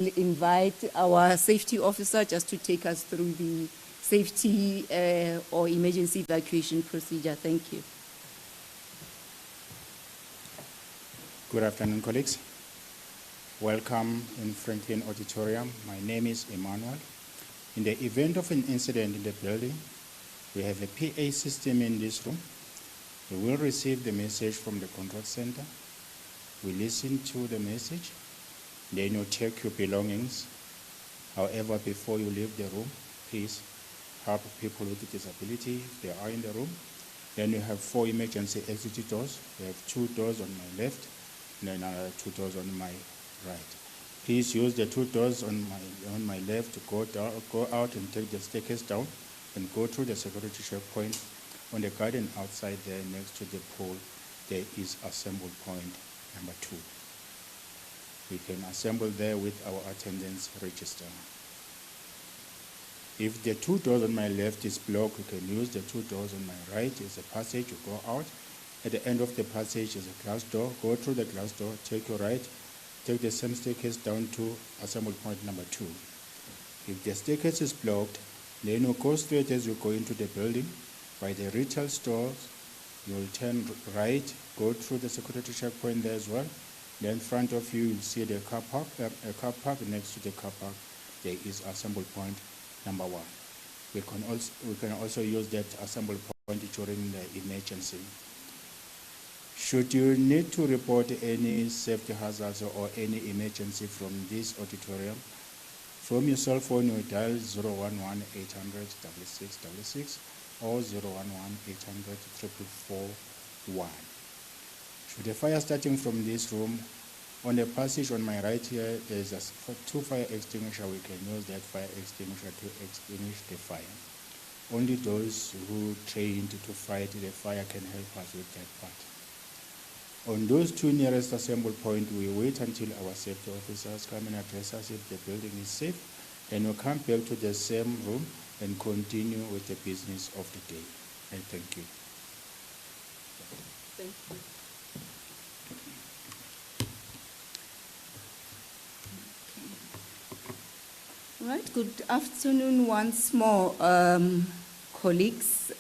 invite our safety officer just to take us through the safety or emergency evacuation procedure. Thank you. Good afternoon, colleagues. Welcome in Franklin Auditorium. My name is Emmanuel. In the event of an incident in the building, we have a PA system in this room. We will receive the message from the control center. We listen to the message. Then you take your belongings. However, before you leave the room, please help people with disability if they are in the room. Then you have 4 emergency exit doors. We have 2 doors on my left and then another 2 doors on my right. Please use the 2 doors on my left to go out and take the staircase down and go through the security checkpoint. On the garden outside there next to the pool, there is assembly point number 2. We can assemble there with our attendance register. If the 2 doors on my left is blocked, we can use the 2 doors on my right. It's a passage to go out. At the end of the passage is a glass door. Go through the glass door, take your right, take the same staircase down to assembly point number 2. If the staircase is blocked, then you go straight as you go into the building. By the retail stores, you will turn right, go through the security checkpoint there as well. Then in front of you, you'll see the car park. A car park next to the car park, there is assembly point number 1. We can also use that assembly point during the emergency. Should you need to report any safety hazards or any emergency from this auditorium, from your cell phone, you dial 011 800 6666 or 011 800 4441. Should the fire starting from this room, on the passage on my right here, there's 2 fire extinguishers. We can use that fire extinguisher to extinguish the fire. Only those who trained to fight the fire can help us with that part. On those 2 nearest assembly points, we wait until our safety officers come and address us if the building is safe. Then we'll come back to the same room and continue with the business of the day. And thank you. Thank you. All right, good afternoon once more, colleagues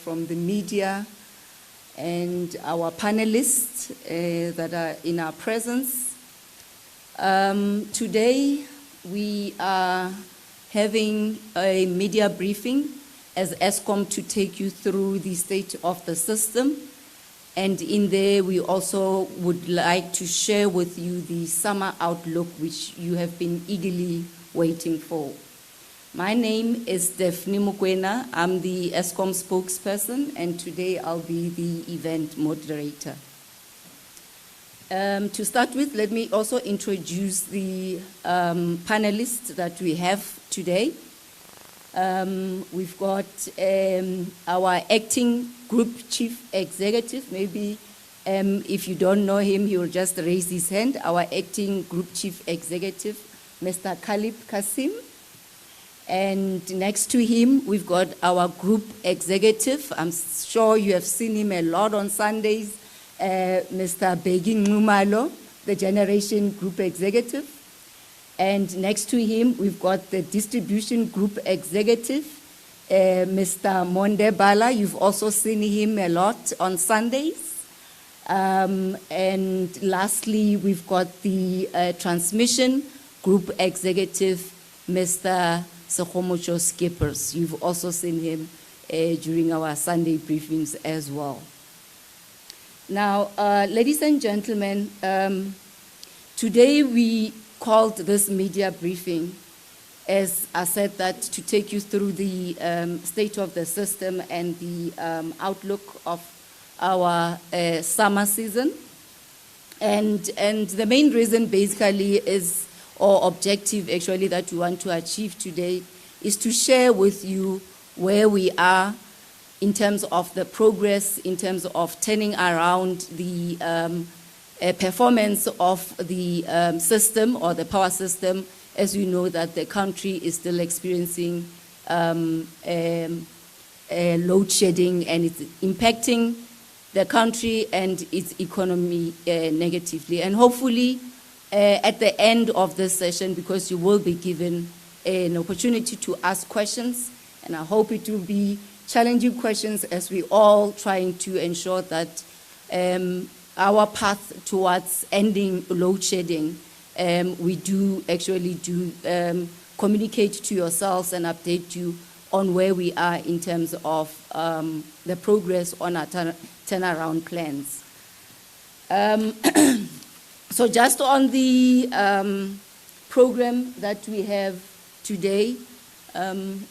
from the media and our panelists that are in our presence. Today, we are having a media briefing as Eskom to take you through the state of the system. And in there, we also would like to share with you the summer outlook, which you have been eagerly waiting for. My name is Daphne Mukwena. I'm the Eskom spokesperson, and today I'll be the event moderator. To start with, let me also introduce the panelists that we have today. We've got our acting group chief executive. Maybe if you don't know him, he will just raise his hand. Our acting group chief executive, Mr. Khalib Kasim. And next to him, we've got our group executive. I'm sure you have seen him a lot on Sundays, Mr. Begin Numalo, the Generation Group Executive. And next to him, we've got the Distribution Group Executive, Mr. Monde Bala. You've also seen him a lot on Sundays. And lastly, we've got the Transmission Group Executive, Mr. Sekgomotsho Skippers. You've also seen him during our Sunday briefings as well. Now, ladies and gentlemen, today we called this media briefing, as I said, that to take you through the state of the system and the outlook of our summer season. And the main reason basically is, or objective actually, that we want to achieve today is to share with you where we are in terms of the progress, in terms of turning around the performance of the system or the power system. As we know that the country is still experiencing load shedding, and it's impacting the country and its economy negatively. And hopefully at the end of this session, because you will be given an opportunity to ask questions, and I hope it will be challenging questions as we all trying to ensure that our path towards ending load shedding, we do actually communicate to yourselves and update you on where we are in terms of the progress on our turnaround plans. So just on the program that we have today,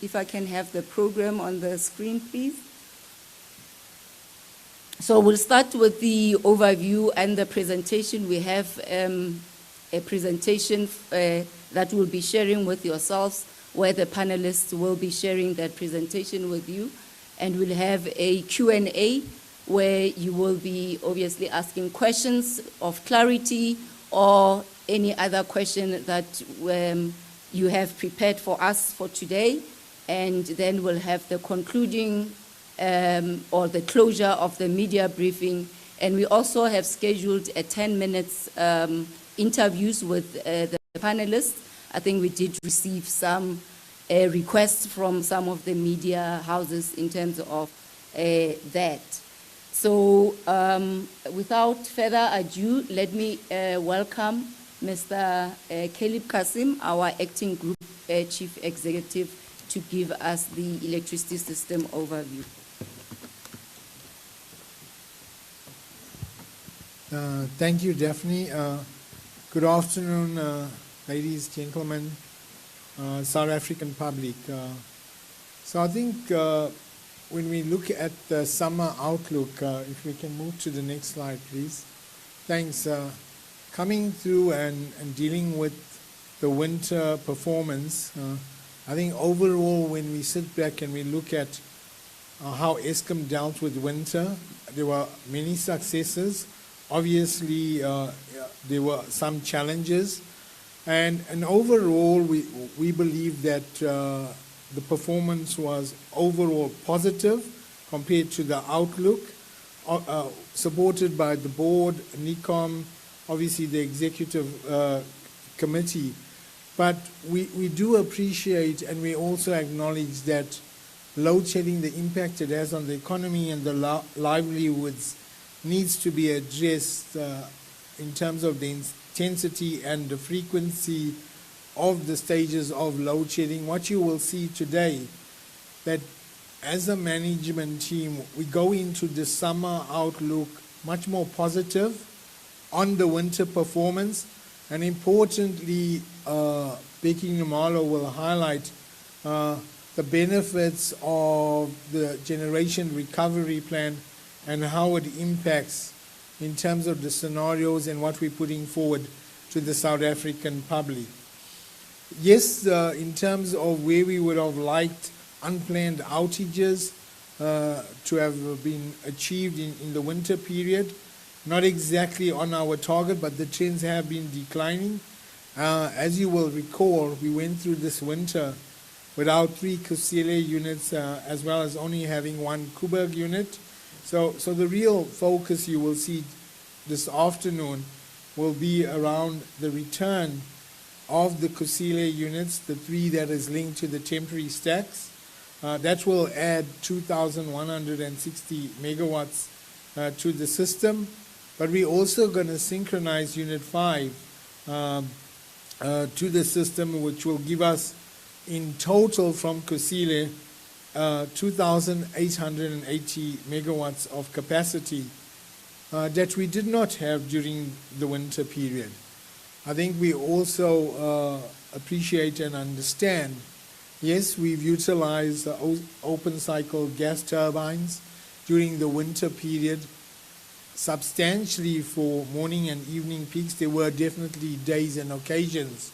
if I can have the program on the screen, please. So we'll start with the overview and the presentation. We have a presentation that we'll be sharing with yourselves, where the panelists will be sharing that presentation with you. And we'll have a Q&A where you will be obviously asking questions of clarity or any other question that you have prepared for us for today. And then we'll have the concluding or the closure of the media briefing. And we also have scheduled a 10 minutes interviews with the panelists. I think we did receive some requests from some of the media houses in terms of that. So without further ado, let me welcome Mr. Caleb Kasim, our acting group chief executive, to give us the electricity system overview. Thank you, Daphne. Good afternoon, ladies, gentlemen, South African public. So I think when we look at the summer outlook, if we can move to the next slide, please. Thanks. Coming through and dealing with the winter performance, I think overall when we sit back and we look at how Eskom dealt with winter, there were many successes. Obviously, there were some challenges. And overall, we believe that the performance was overall positive compared to the outlook, supported by the board, NICOM, obviously the executive committee. But we do appreciate and we also acknowledge that load shedding, the impact it has on the economy and the livelihoods, needs to be addressed in terms of the intensity and the frequency of the stages of load shedding. What you will see today, that as a management team, we go into the summer outlook much more positive on the winter performance, and importantly, Becky Numalo will highlight the benefits of the generation recovery plan and how it impacts in terms of the scenarios and what we're putting forward to the South African public. Yes, in terms of where we would have liked unplanned outages to have been achieved in the winter period, not exactly on our target, but the trends have been declining. As you will recall, we went through this winter without 3 Kusile units, as well as only having 1 Kuberg unit. So the real focus you will see this afternoon will be around the return of the Kusile units, the 3 that is linked to the temporary stacks. That will add 2,160 megawatts to the system. But we're also going to synchronize Unit 5 to the system, which will give us in total from Kusile 2,880 megawatts of capacity that we did not have during the winter period. I think we also appreciate and understand, yes, we've utilized open cycle gas turbines during the winter period substantially for morning and evening peaks. There were definitely days and occasions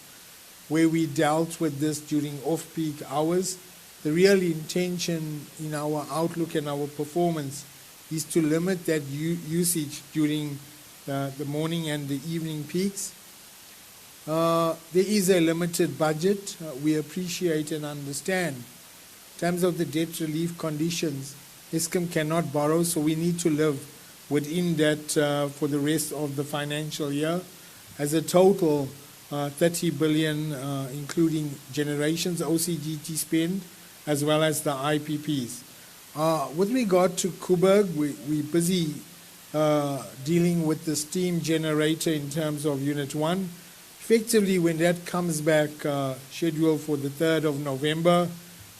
where we dealt with this during off-peak hours. The real intention in our outlook and our performance is to limit that usage during the morning and the evening peaks. There is a limited budget. We appreciate and understand. In terms of the debt relief conditions, Eskom cannot borrow, so we need to live within that for the rest of the financial year. as a total 30 billion, including generations OCGT spend, as well as the IPPs. With regard to Koeberg, we're busy dealing with the steam generator in terms of Unit 1. Effectively, when that comes back, scheduled for the 3rd of November,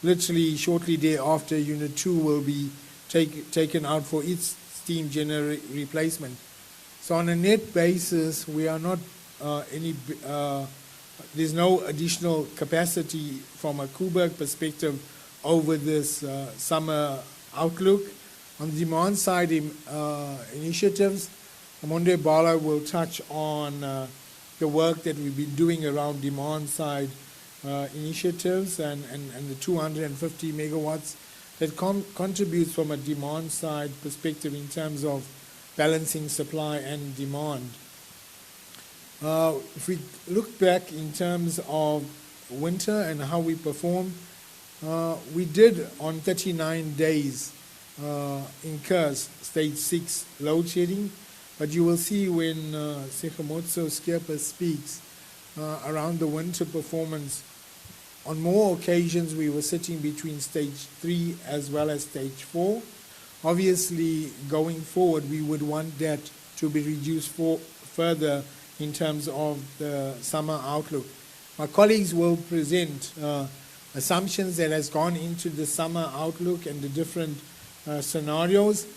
literally shortly thereafter, Unit 2 will be taken out for its steam generator replacement. So on a net basis, we are not there's no additional capacity from a Koeberg perspective over this summer outlook. On the demand side initiatives, Amonde Bala will touch on the work that we've been doing around demand side initiatives and the 250 megawatts that contributes from a demand side perspective in terms of balancing supply and demand. If we look back in terms of winter and how we performed, we did on 39 days incur stage 6 load shedding, but you will see when Sekhamotso Skipper speaks around the winter performance, on more occasions we were sitting between stage 3 as well as stage 4. Obviously, going forward, we would want that to be reduced further in terms of the summer outlook. My colleagues will present assumptions that has gone into the summer outlook and the different scenarios,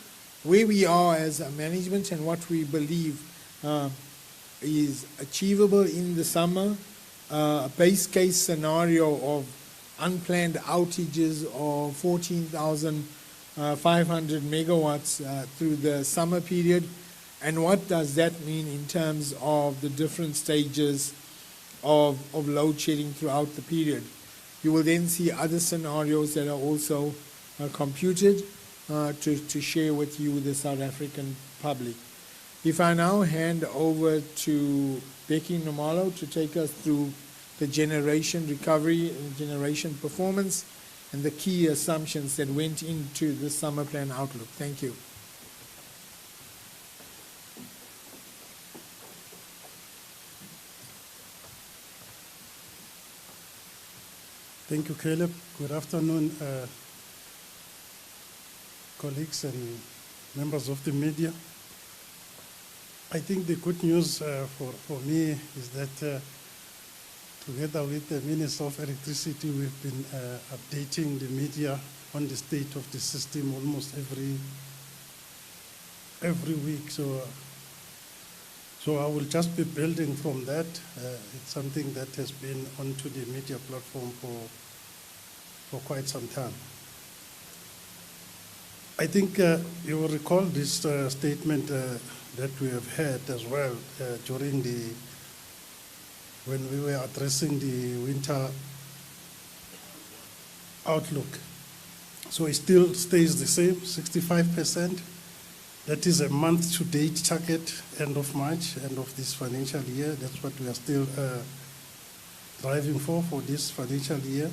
where we are as a management and what we believe is achievable in the summer. A base case scenario of unplanned outages of 14,500 megawatts through the summer period. And what does that mean in terms of the different stages of load shedding throughout the period? You will then see other scenarios that are also computed to share with you, the South African public. If I now hand over to Becky Nomalo to take us through the generation recovery and generation performance and the key assumptions that went into the summer plan outlook. Thank you. Thank you, Caleb. Good afternoon, colleagues and members of the media. I think the good news for me is that together with the Minister of Electricity, we've been updating the media on the state of the system almost every week. So I will just be building from that. It's something that has been onto the media platform for quite some time. I think you will recall this statement that we have had as well during when we were addressing the winter outlook. So it still stays the same, 65%. That is a month-to-date target, end of March, end of this financial year. That's what we are still driving for this financial year.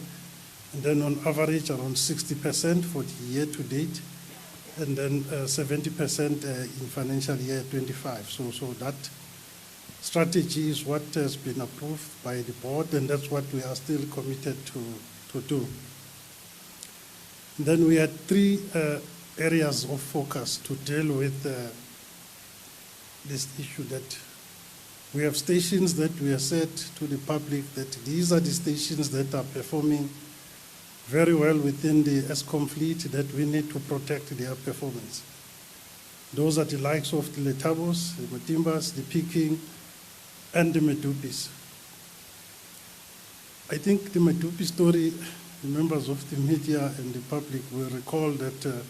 And then on average, around 60% for the year-to-date, and then 70% in financial year 25. So that strategy is what has been approved by the board, and that's what we are still committed to do. And then we had three areas of focus to deal with this issue, that we have stations that we have said to the public that these are the stations that are performing very well within the Eskom fleet, that we need to protect their performance. Those are the likes of the Letabos, the Matimbas, the Peking, and the Medupis. I think the Medupi story, the members of the media and the public will recall that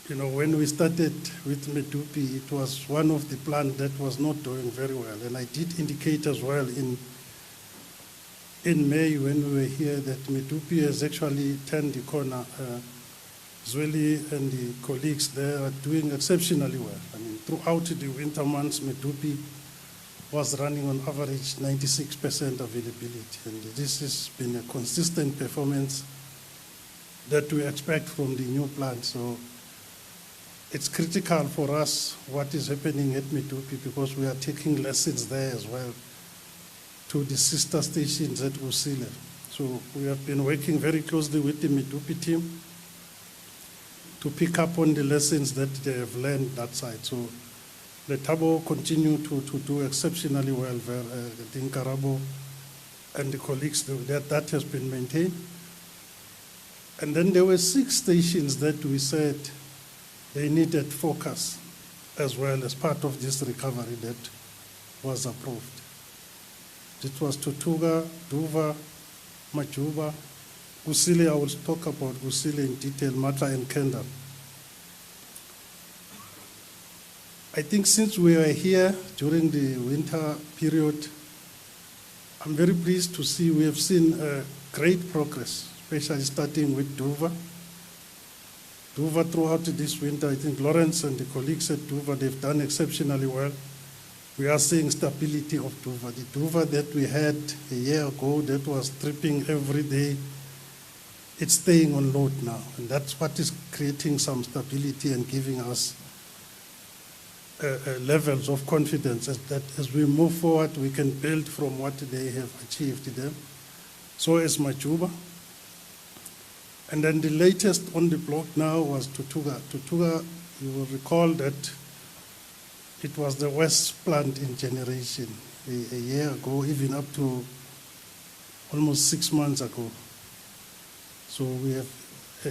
when we started with Medupi, it was one of the plants that was not doing very well. And I did indicate as well in May when we were here that Medupi has actually turned the corner. Zweli and the colleagues there are doing exceptionally well. I mean, throughout the winter months, Medupi was running on average 96% availability. And this has been a consistent performance that we expect from the new plant. So it's critical for us what is happening at Medupi, because we are taking lessons there as well to the sister stations at Kusile. So we have been working very closely with the Medupi team to pick up on the lessons that they have learned that side. So the Tabo continue to do exceptionally well. I think Karabo and the colleagues, that has been maintained. And then there were 6 stations that we said they needed focus as well as part of this recovery that was approved. It was Tutuga, Duva, Majuba, Kusile. I will talk about Kusile in detail, Mata and Kendal. I think since we were here during the winter period, I'm very pleased to see we have seen great progress, especially starting with Duva. Duva throughout this winter, I think Lawrence and the colleagues at Duva, they've done exceptionally well. We are seeing stability of Duva. The Duva that we had a year ago that was tripping every day, it's staying on load now. And that's what is creating some stability and giving us levels of confidence that as we move forward, we can build from what they have achieved there. So is Majuba. And then the latest on the block now was Tutuga. Tutuga, you will recall that it was the West plant in generation a year ago, even up to almost 6 months ago. So we have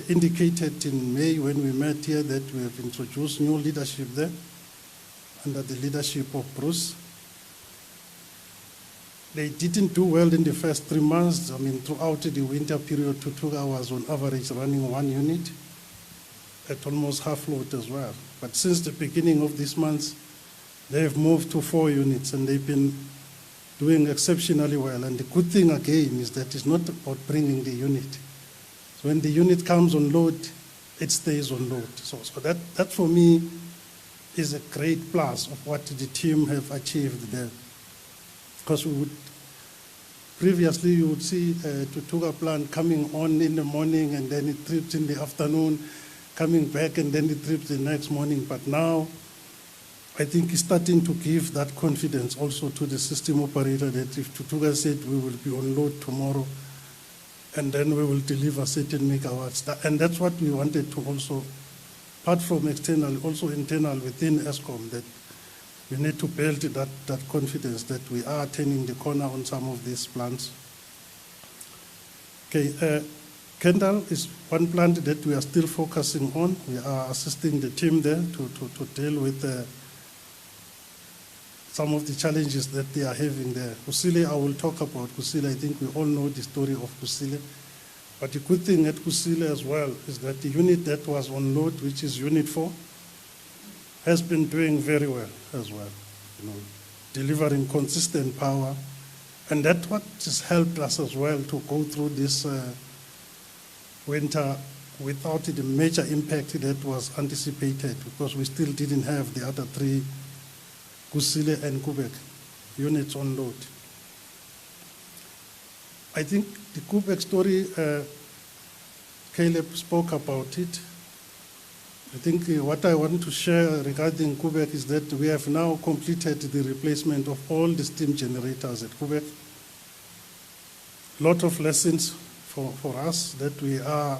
indicated in May when we met here that we have introduced new leadership there under the leadership of Bruce. They didn't do well in the first 3 months. I mean, throughout the winter period, Tutuga was on average running 1 unit at almost half load as well. But since the beginning of this month, they have moved to 4 units and they've been doing exceptionally well. And the good thing again is that it's not about bringing the unit. So when the unit comes on load, it stays on load. So that for me is a great plus of what the team have achieved there. Because previously you would see Tutuga plant coming on in the morning and then it trips in the afternoon, coming back and then it trips the next morning. But now I think it's starting to give that confidence also to the system operator that if Tutuga said we will be on load tomorrow and then we will deliver certain megawatts. And that's what we wanted to also, apart from external, also internal within Eskom, that we need to build that confidence that we are turning the corner on some of these plants. Okay, Kendal is one plant that we are still focusing on. We are assisting the team there to deal with some of the challenges that they are having there. Kusile, I will talk about Kusile. I think we all know the story of Kusile. But the good thing at Kusile as well is that the unit that was on load, which is Unit 4, has been doing very well as well, delivering consistent power. And that's what has helped us as well to go through this winter without the major impact that was anticipated, because we still didn't have the other 3 Kusile and Kubek units on load. I think the Kubek story, Caleb spoke about it. I think what I want to share regarding Kubek is that we have now completed the replacement of all the steam generators at Kubek. A lot of lessons for us that we are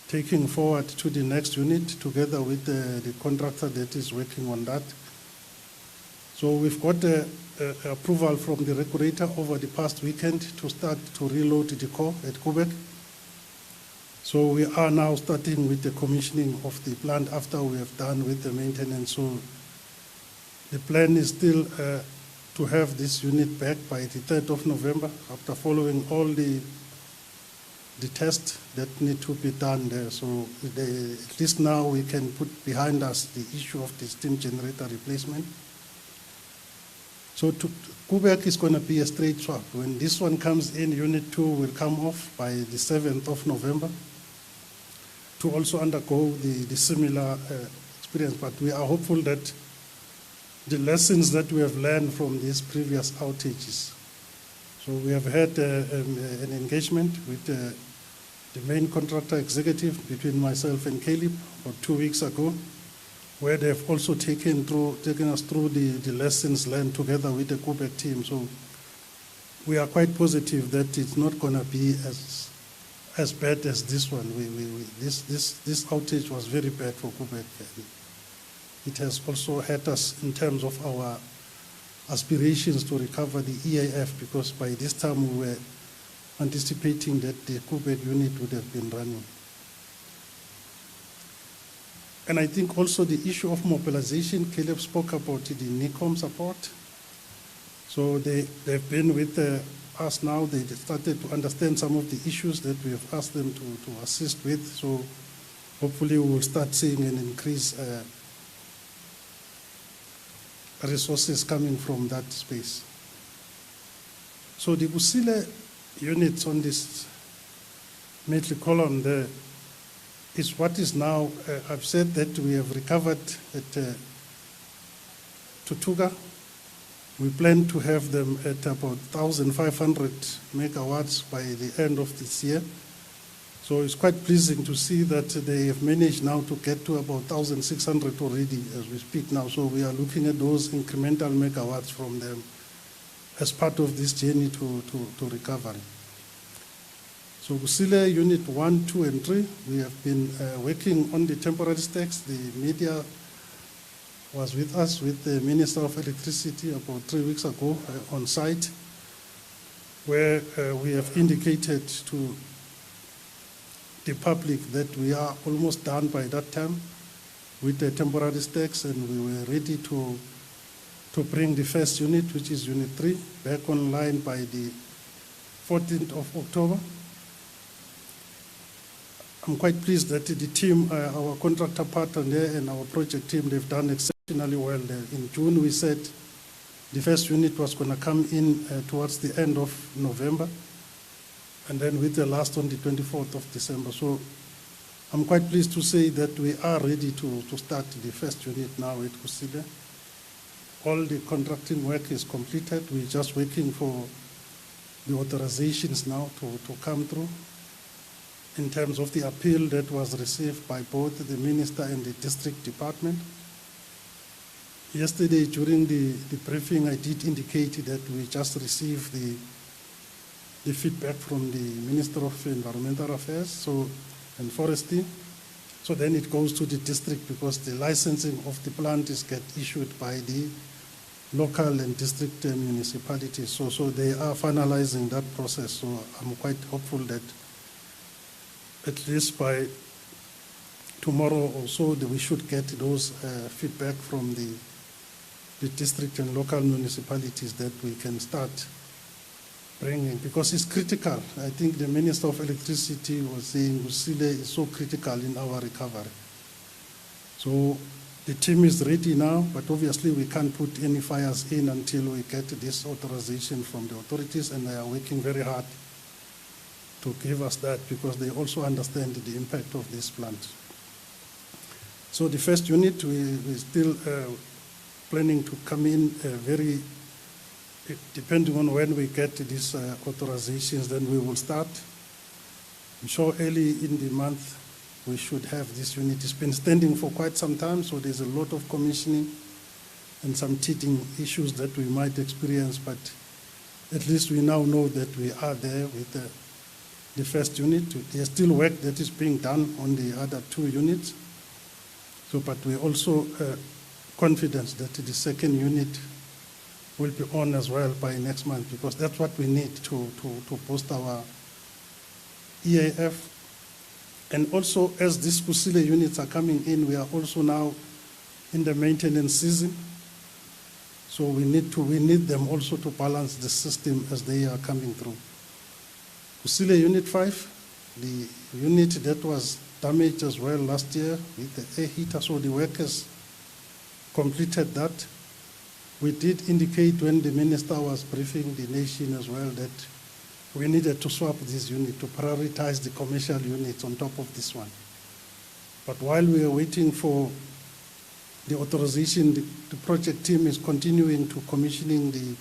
taking forward to the next unit together with the contractor that is working on that. So we've got approval from the regulator over the past weekend to start to reload the core at Kubek. So we are now starting with the commissioning of the plant after we have done with the maintenance. So the plan is still to have this unit back by the 3rd of November after following all the tests that need to be done there. So at least now we can put behind us the issue of the steam generator replacement. So Kubek is going to be a straight swap. When this one comes in, Unit 2 will come off by the 7th of November to also undergo the similar experience. But we are hopeful that the lessons that we have learned from these previous outages. So we have had an engagement with the main contractor executive between myself and Caleb about 2 weeks ago. where they've also taken us through the lessons learned together with the Quebec team. So we are quite positive that it's not going to be as bad as this one. This outage was very bad for Quebec. It has also hurt us in terms of our aspirations to recover the EAF, because by this time we were anticipating that the Quebec unit would have been running. And I think also the issue of mobilization, Caleb spoke about the NICOM support. So they've been with us now. They started to understand some of the issues that we have asked them to assist with. So hopefully we will start seeing an increase resources coming from that space. So the Kusile units on this middle column there is what is now, I've said that we have recovered at Tutuga. We plan to have them at about 1,500 megawatts by the end of this year. So it's quite pleasing to see that they have managed now to get to about 1,600 already as we speak now. So we are looking at those incremental megawatts from them as part of this journey to recovery. So Kusile Unit 1, 2, and 3, we have been working on the temporary stacks. The media was with us with the Minister of Electricity about 3 weeks ago on site, where we have indicated to the public that we are almost done by that time with the temporary stacks, and we were ready to bring the first unit, which is Unit 3, back online by the 14th of October. I'm quite pleased that the team, our contractor partner there and our project team, they've done exceptionally well there. In June, we said the first unit was going to come in towards the end of November, and then with the last on the 24th of December. So I'm quite pleased to say that we are ready to start the first unit now at Kusile. All the contracting work is completed. We're just waiting for the authorizations now to come through in terms of the appeal that was received by both the minister and the district department. Yesterday, during the briefing, I did indicate that we just received the feedback from the Minister of Environmental Affairs and Forestry. So then it goes to the district, because the licensing of the plant is get issued by the local and district municipalities. So they are finalizing that process. So I'm quite hopeful that at least by tomorrow or so that we should get those feedback from the district and local municipalities that we can start bringing, because it's critical. I think the Minister of Electricity was saying Kusile is so critical in our recovery. So the team is ready now, but obviously we can't put any fires in until we get this authorization from the authorities, and they are working very hard to give us that, because they also understand the impact of this plant. So the first unit, we're still planning to come in very, depending on when we get these authorizations, then we will start. I'm sure early in the month we should have this unit. It's been standing for quite some time, so there's a lot of commissioning and some teething issues that we might experience, but at least we now know that we are there with the first unit. There's still work that is being done on the other 2 units. So, but we're also confident that the second unit will be on as well by next month, because that's what we need to boost our EAF. And also, as these Kusile units are coming in, we are also now in the maintenance season. So we need them also to balance the system as they are coming through. Kusile Unit 5, the unit that was damaged as well last year with the air heater, so the workers completed that. We did indicate when the minister was briefing the nation as well that we needed to swap this unit to prioritize the commercial units on top of this one. But while we are waiting for the authorization, the project team is continuing to commissioning the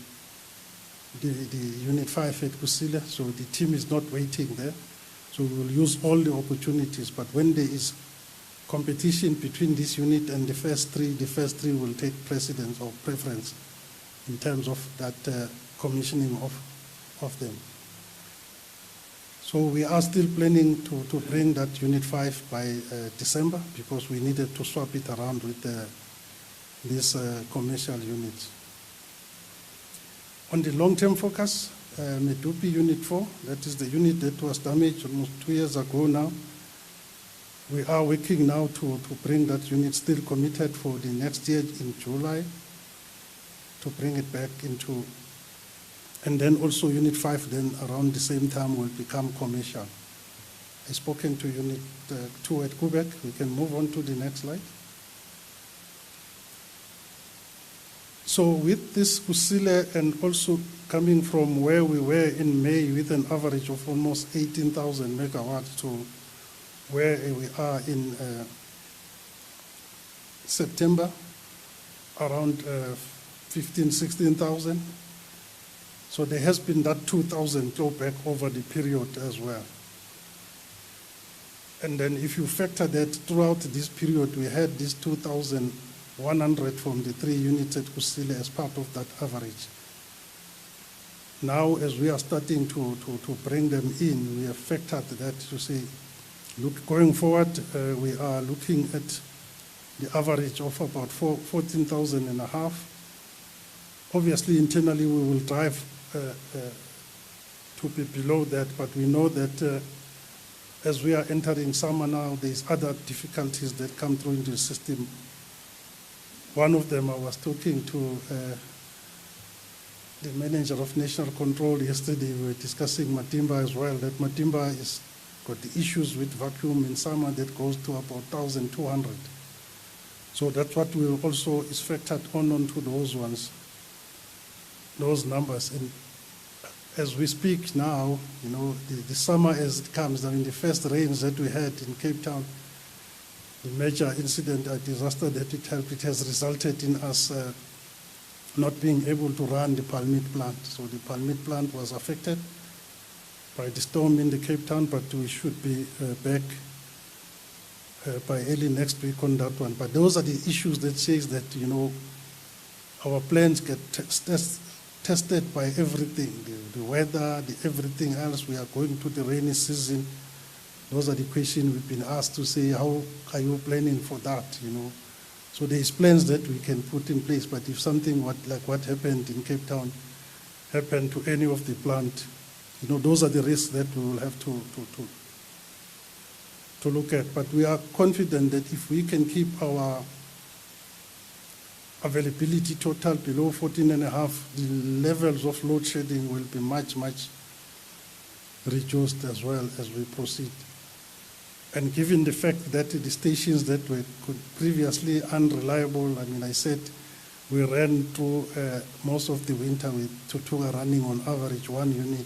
Unit 5 at Kusile, so the team is not waiting there. So we will use all the opportunities, but when there is competition between this unit and the first three will take precedence or preference in terms of that commissioning of them. So we are still planning to bring that Unit 5 by December, because we needed to swap it around with these commercial units. On the long-term focus, Medupi Unit 4, that is the unit that was damaged almost 2 years ago now. We are working now to bring that unit, still committed for the next year in July, to bring it back into, and then also Unit 5 then around the same time will become commercial. I've spoken to Unit 2 at Quebec. We can move on to the next slide. So with this Kusile, and also coming from where we were in May with an average of almost 18,000 megawatts to where we are in September, around 15, 16,000. So there has been that 2,000 drawback over the period as well. And then if you factor that throughout this period, we had this 2,100 from the 3 units at Kusile as part of that average. Now, as we are starting to bring them in, we have factored that to say, look, going forward, we are looking at the average of about 14,000 and a half. Obviously, internally, we will drive to be below that, but we know that as we are entering summer now, there's other difficulties that come through into the system. One of them, I was talking to the manager of National Control yesterday. We were discussing Matimba as well, that Matimba is got the issues with vacuum in summer that goes to about 1,200. So that's what we also is factored onto those ones, those numbers. And as we speak now, you know, the summer as it comes, I mean, the first rains that we had in Cape Town, the major incident, a disaster that it has resulted in us not being able to run the Palmit plant. So the Palmit plant was affected by the storm in the Cape Town, but we should be back by early next week on that one. But those are the issues that says that, you know, our plans get tested by everything, the weather, everything else. We are going to the rainy season. Those are the questions we've been asked to say, how are you planning for that, you know? So there's plans that we can put in place, but if something like what happened in Cape Town happened to any of the plant, you know, those are the risks that we will have to look at. But we are confident that if we can keep our availability total below 14.5, the levels of load shedding will be much, much reduced as well as we proceed. And given the fact that the stations that were previously unreliable, I mean, I said we ran through most of the winter with Tutuga running on average 1 unit.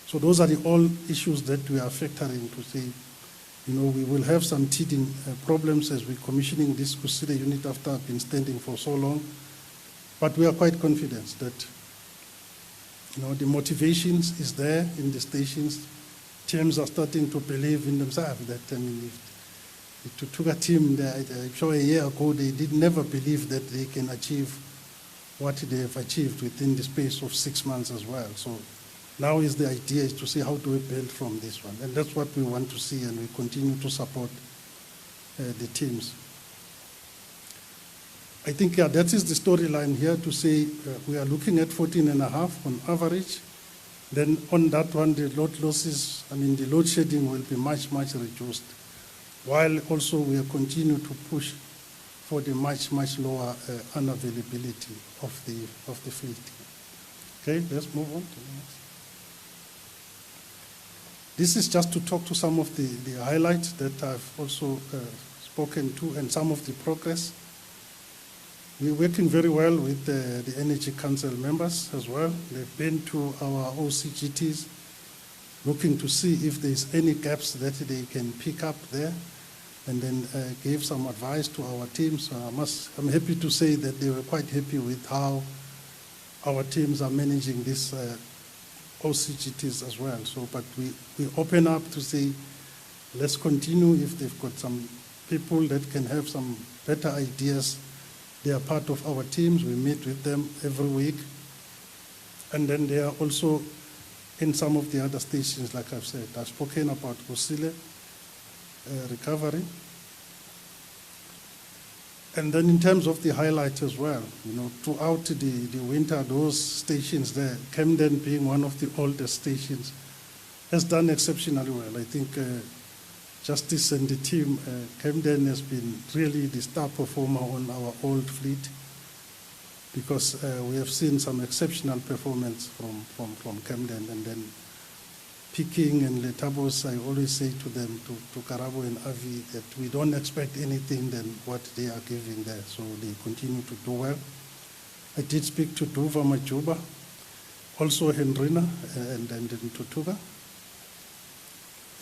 So those are the all issues that we are factoring to say, you know, we will have some teething problems as we're commissioning this Kusile unit after I've been standing for so long. But we are quite confident that, you know, the motivations is there in the stations. Teams are starting to believe in themselves that, I mean, if the Tutuga team, I'm sure a year ago, they did never believe that they can achieve what they have achieved within the space of 6 months as well. So now is the idea is to see how do we build from this one. And that's what we want to see, and we continue to support the teams. I think, yeah, that is the storyline here to say we are looking at 14.5 on average. Then on that one, the load losses, I mean, the load shedding will be much, much reduced, while also we are continue to push for the much, much lower unavailability of the fleet. Okay, let's move on to the next. This is just to talk to some of the highlights that I've also spoken to and some of the progress. We're working very well with the Energy Council members as well. They've been to our OCGTs looking to see if there's any gaps that they can pick up there, and then gave some advice to our teams. I'm happy to say that they were quite happy with how our teams are managing this OCGTs as well. So, but we open up to say, let's continue if they've got some people that can have some better ideas. They are part of our teams. We meet with them every week. And then they are also in some of the other stations, like I've said. I've spoken about Kusile recovery. And then in terms of the highlight as well, throughout the winter, those stations there, Camden being one of the oldest stations, has done exceptionally well. I think Justice and the team, Camden has been really the star performer on our old fleet, because we have seen some exceptional performance from Camden. And then Peking and Letabos, I always say to them, to Karabo and Avi, that we don't expect anything than what they are giving there. So they continue to do well. I did speak to Duva Majuba, also Hendrina, and then Tutuga.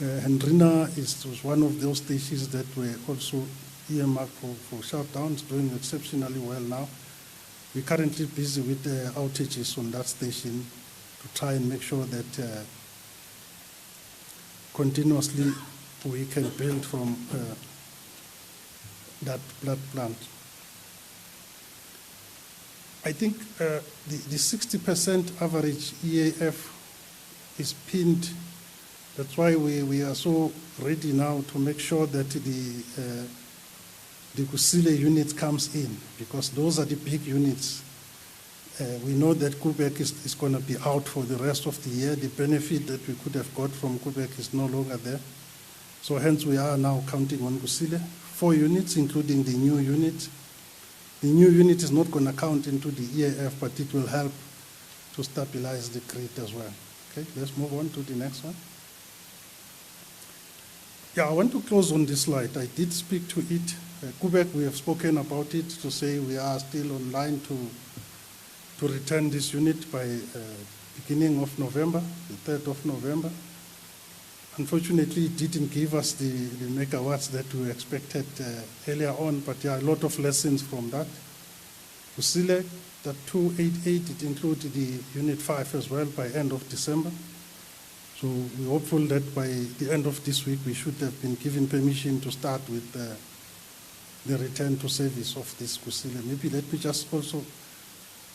Hendrina was one of those stations that were also earmarked for shutdowns, doing exceptionally well now. We're currently busy with the outages on that station to try and make sure that continuously we can build from that blood plant. I think the 60% average EAF is pinned. That's why we are so ready now to make sure that the Kusile unit comes in, because those are the big units. We know that Quebec is going to be out for the rest of the year. The benefit that we could have got from Quebec is no longer there. So hence we are now counting on Kusile. 4 units, including the new unit. The new unit is not going to count into the EAF, but it will help to stabilize the grid as well. Okay, let's move on to the next one. Yeah, I want to close on this slide. I did speak to it. Quebec, we have spoken about it to say we are still online to return this unit by beginning of November, the 3rd of November. Unfortunately, it didn't give us the megawatts that we expected earlier on, but there are a lot of lessons from that. Kusile, that 288, it included the Unit 5 as well by end of December. So we're hopeful that by the end of this week, we should have been given permission to start with the return to service of this Kusile. Maybe let me just also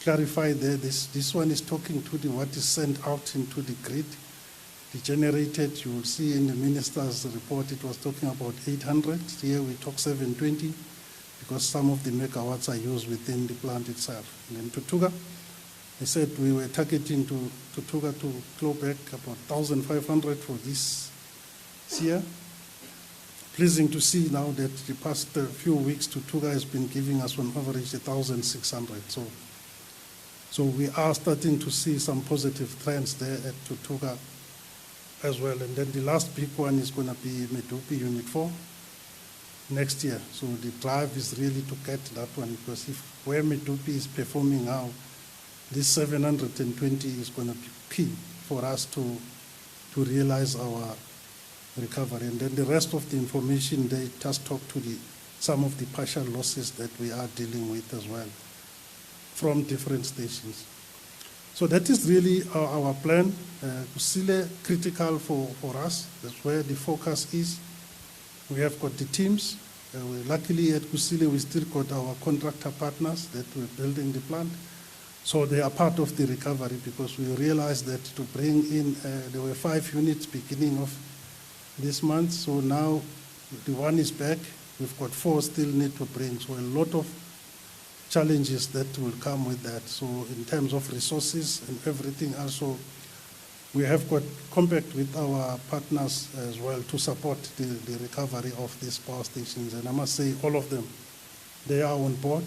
clarify there, this one is talking to what is sent out into the grid. The generated, you will see in the minister's report, it was talking about 800. Here we talk 720, because some of the megawatts are used within the plant itself. And then Tutuga, I said we were targeting to Tutuga to claw back about 1,500 for this year. Pleasing to see now that the past few weeks, Tutuga has been giving us on average 1,600. So we are starting to see some positive trends there at Tutuga as well. And then the last big one is going to be Medupi Unit 4 next year. So the drive is really to get that one, because where Medupi is performing now, this 720 is going to be key for us to realize our recovery. And then the rest of the information, they just talk to some of the partial losses that we are dealing with as well from different stations. So that is really our plan. Kusile, critical for us. That's where the focus is. We have got the teams. Luckily at Kusile, we still got our contractor partners that we're building the plant. So they are part of the recovery, because we realized that to bring in, there were 5 units beginning of this month. So now the one is back. We've got 4 still need to bring. So a lot of challenges that will come with that. So in terms of resources and everything also, we have got compact with our partners as well to support the recovery of these power stations. And I must say all of them, they are on board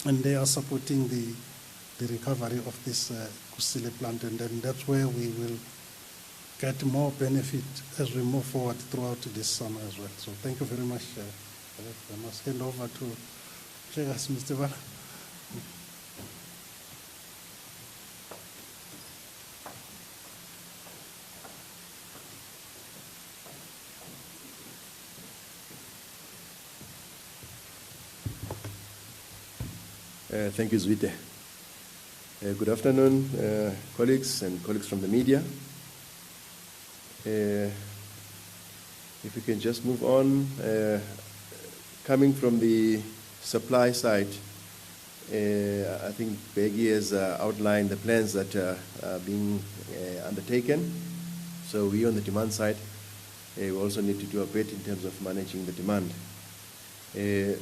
and they are supporting the recovery of this Kusile plant. And then that's where we will get more benefit as we move forward throughout this summer as well. So thank you very much. I must hand over to Mr. Vala. Thank you, Zwide. Good afternoon, colleagues and colleagues from the media. If we can just move on, Coming from the supply side, I think Peggy has outlined the plans that are being undertaken. So we on the demand side, we also need to do a bit in terms of managing the demand.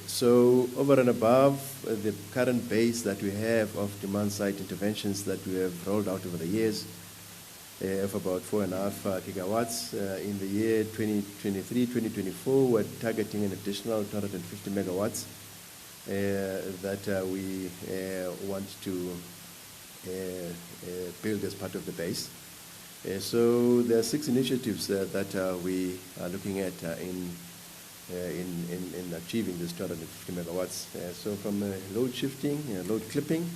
So over and above the current base that we have of demand side interventions that we have rolled out over the years, of about 4.5 gigawatts. In the year 2023-2024, we're targeting an additional 250 megawatts that we want to build as part of the base. So there are 6 initiatives that we are looking at in achieving this 250 megawatts. So from load shifting, load clipping,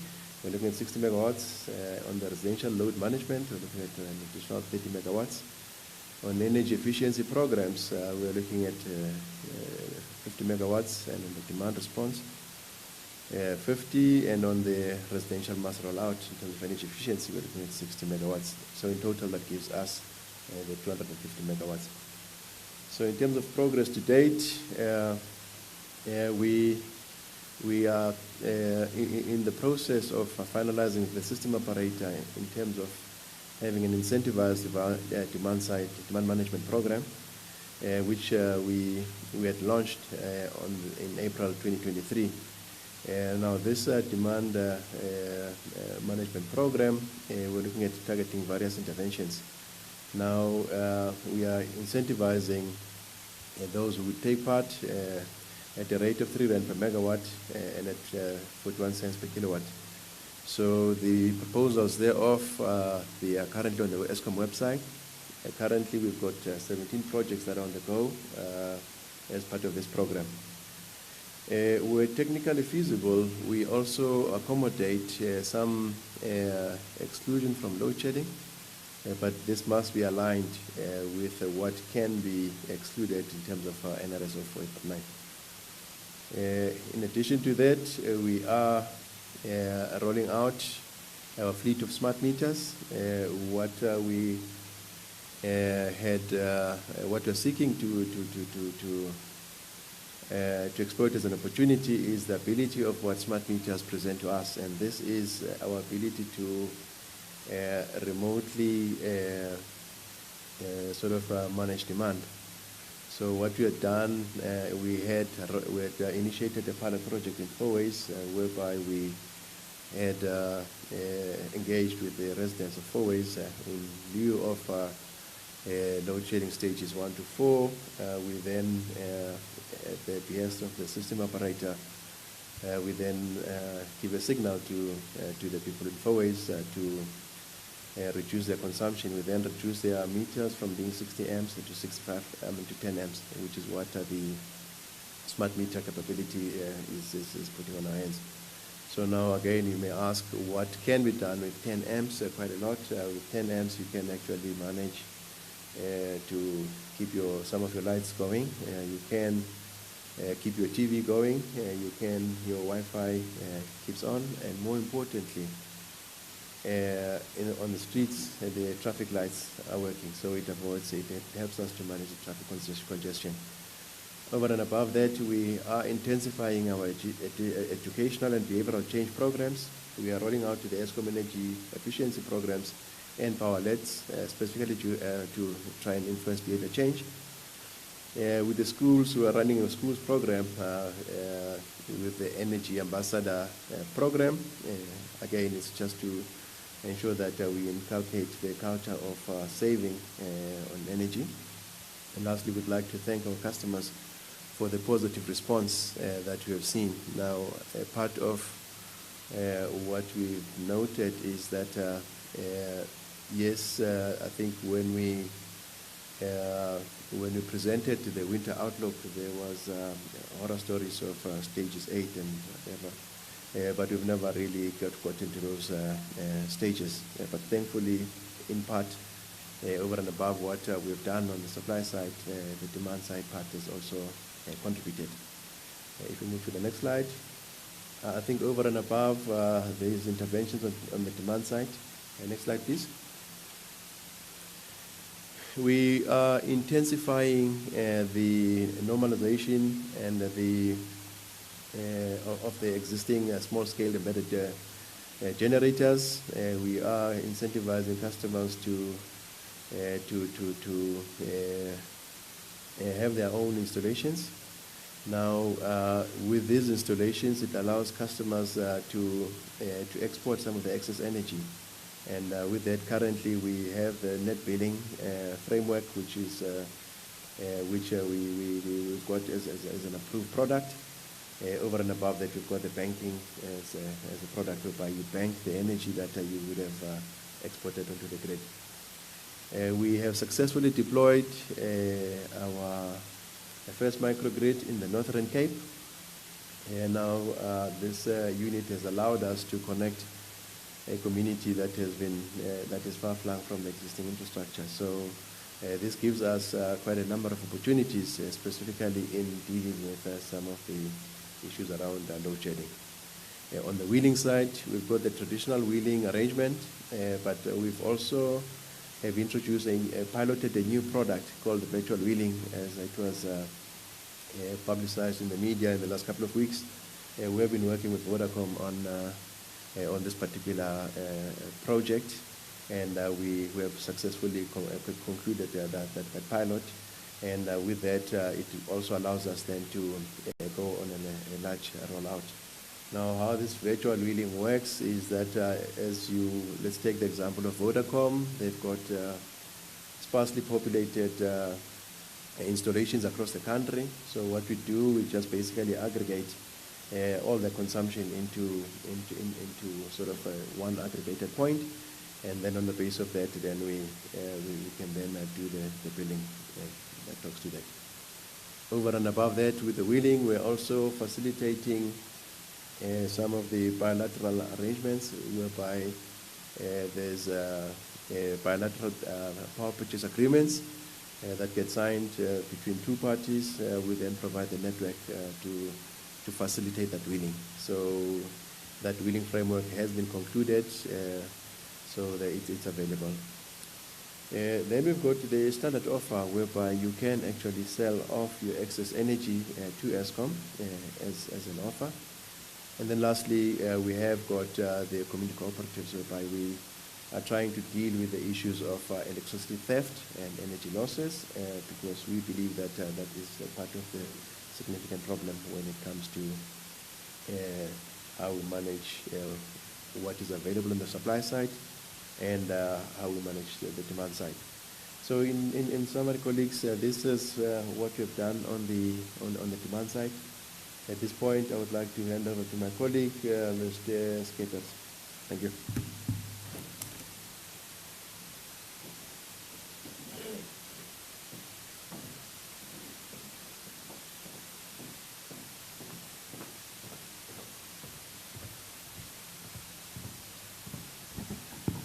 we're looking at 60 megawatts. On the residential load management, we're looking at an additional 30 megawatts. On energy efficiency programs, we're looking at 50 megawatts, and on the demand response, 50, and on the residential mass rollout, in terms of energy efficiency, we're looking at 60 megawatts. So in total, that gives us the 250 megawatts. So in terms of progress to date, we are in the process of finalizing the system operator in terms of having an incentivized demand management program, which we had launched in April 2023. Now this demand management program, we're looking at targeting various interventions. Now we are incentivizing those who would take part at a rate of 3 rand per megawatt and at 41 cents per kilowatt. So the proposals thereof, they are currently on the Eskom website. Currently we've got 17 projects that are on the go as part of this program. Where technically feasible, we also accommodate some exclusion from load shedding, but this must be aligned with what can be excluded in terms of NRSO 489. In addition to that, we are rolling out our fleet of smart meters. What we're seeking to exploit as an opportunity is the ability of what smart meters present to us, and this is our ability to remotely manage demand. So what we had done, we had initiated a pilot project in Fourways, whereby we had engaged with the residents of Fourways in lieu of load shedding stages 1 to 4. We then, at the behest of the system operator, we then give a signal to the people in Fourways to reduce their consumption. We then reduce their meters from being 60 amps to 10 amps, which is what the smart meter capability is putting on our hands. So now again, you may ask, what can be done with 10 amps? Quite a lot. With 10 amps, you can actually manage to keep some of your lights going. You can keep your TV going. Your Wi-Fi keeps on, and more importantly, on the streets, the traffic lights are working, so it helps us to manage the traffic congestion. Over and above that, we are intensifying our educational and behavioral change programs. We are rolling out to the Eskom energy efficiency programs and power LEDs, specifically to try and influence behavior change. With the schools, we are running a schools program with the Energy Ambassador program. Again, it's just to ensure that we inculcate the culture of saving on energy. And lastly, we'd like to thank our customers for the positive response that we have seen. Now, part of what we've noted is that, yes, I think when we presented the winter outlook, there was horror stories of stages 8 and whatever. But we've never really got into those stages. But thankfully, in part, over and above what we've done on the supply side, the demand side part has also contributed. If we move to the next slide, I think over and above these interventions on the demand side. Next slide, please. We are intensifying the normalization and of the existing small-scale embedded generators. We are incentivizing customers to have their own installations. Now, with these installations, it allows customers to export some of the excess energy. And with that, currently we have the net billing framework, which is we've got as an approved product. Over and above that, we've got the banking as a product whereby you bank the energy that you would have exported onto the grid. We have successfully deployed our first microgrid in the Northern Cape. And now this unit has allowed us to connect a community that has been that is far flung from the existing infrastructure. So this gives us quite a number of opportunities, specifically in dealing with some of the issues around load shedding. On the wheeling side, we've got the traditional wheeling arrangement, but we've also have introduced piloted a new product called virtual wheeling, as it was publicized in the media in the last couple of weeks. We have been working with Vodacom on this particular project, and we have successfully concluded that pilot. And with that, it also allows us then to go on a large rollout. Now, how this virtual wheeling works is that let's take the example of Vodacom. They've got sparsely populated installations across the country. So what we do, we just basically aggregate all the consumption into sort of one aggregated point, and then on the basis of that, then we can then do the billing that talks to that. Over and above that, with the wheeling, we're also facilitating some of the bilateral arrangements whereby there's bilateral power purchase agreements that get signed between two parties. We then provide the network to facilitate that wheeling. So that wheeling framework has been concluded, so that it's available. Then we've got the standard offer whereby you can actually sell off your excess energy to Eskom as an offer. And then lastly, we have got the community cooperatives whereby we are trying to deal with the issues of electricity theft and energy losses, because we believe that that is part of the significant problem when it comes to how we manage what is available on the supply side and how we manage the demand side. So in summary, colleagues, this is what we've done on the demand side. At this point, I would like to hand over to my colleague, Mr. Skeepers. Thank you.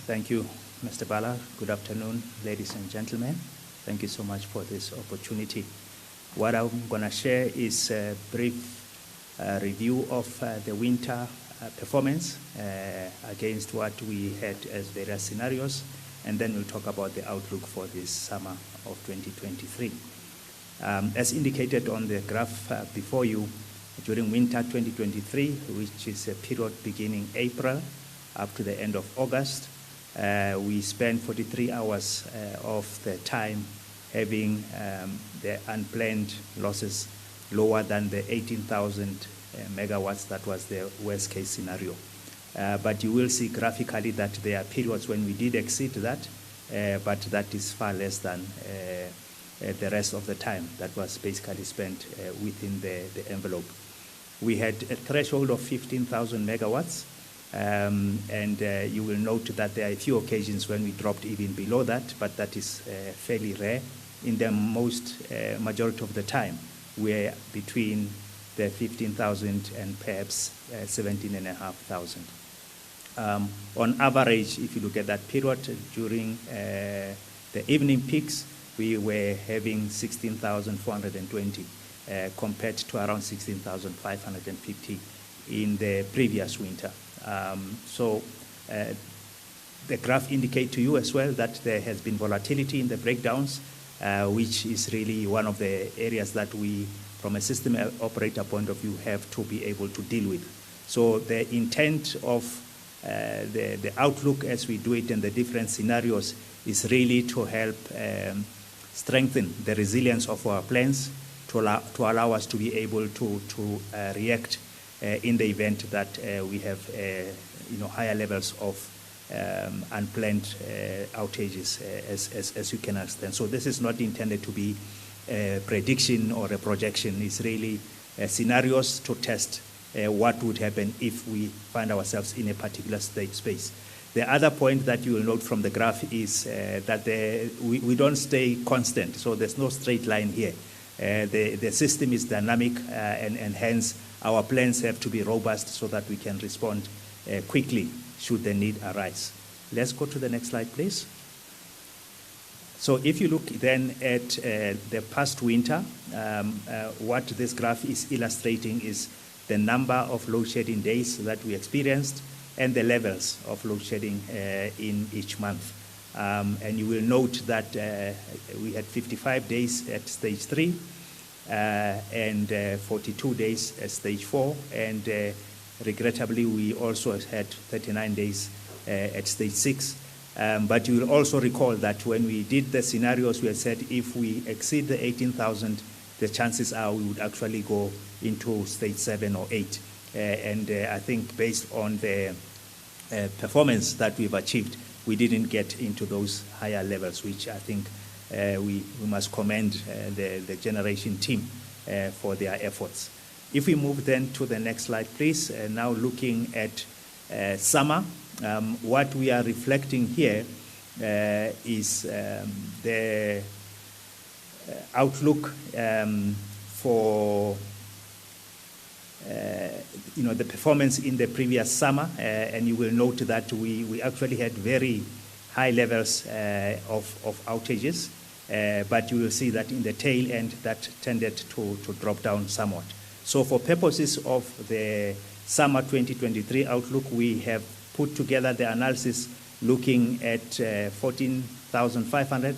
Thank you, Mr. Bala. Good afternoon, ladies and gentlemen. Thank you so much for this opportunity. What I'm going to share is a brief review of the winter performance against what we had as various scenarios, and then we'll talk about the outlook for this summer of 2023. As indicated on the graph before you, during winter 2023, which is a period beginning April up to the end of August, we spent 43 hours of the time having the unplanned losses lower than the 18,000 megawatts. That was the worst case scenario. But you will see graphically that there are periods when we did exceed that, but that is far less than the rest of the time that was basically spent within the envelope. We had a threshold of 15,000 megawatts. And you will note that there are a few occasions when we dropped even below that, but that is fairly rare. In the majority of the time, we're between the 15,000 and perhaps 17,500. On average, if you look at that period, during the evening peaks, we were having 16,420 compared to around 16,550 in the previous winter. So the graph indicate to you as well that there has been volatility in the breakdowns, which is really one of the areas that we, from a system operator point of view, have to be able to deal with. So the intent of the outlook as we do it in the different scenarios is really to help strengthen the resilience of our plans, to allow us to be able to react in the event that we have higher levels of unplanned outages, as you can understand. So this is not intended to be a prediction or a projection. It's really scenarios to test what would happen if we find ourselves in a particular space. The other point that you will note from the graph is that we don't stay constant, so there's no straight line here. The system is dynamic, and hence our plans have to be robust so that we can respond quickly should the need arise. Let's go to the next slide, please. So if you look then at the past winter, what this graph is illustrating is the number of load shedding days that we experienced and the levels of load shedding in each month. And you will note that we had 55 days at stage 3 and 42 days at stage 4, and regrettably we also had 39 days at stage 6. But you will also recall that when we did the scenarios, we had said if we exceed the 18,000, the chances are we would actually go into stage 7 or 8. And I think based on the performance that we've achieved, we didn't get into those higher levels, which I think we must commend the generation team for their efforts. If we move then to the next slide, please, now looking at summer, what we are reflecting here is the outlook for the performance in the previous summer, and you will note that we actually had very high levels of outages, but you will see that in the tail end that tended to drop down somewhat. So for purposes of the summer 2023 outlook, we have put together the analysis looking at 14,500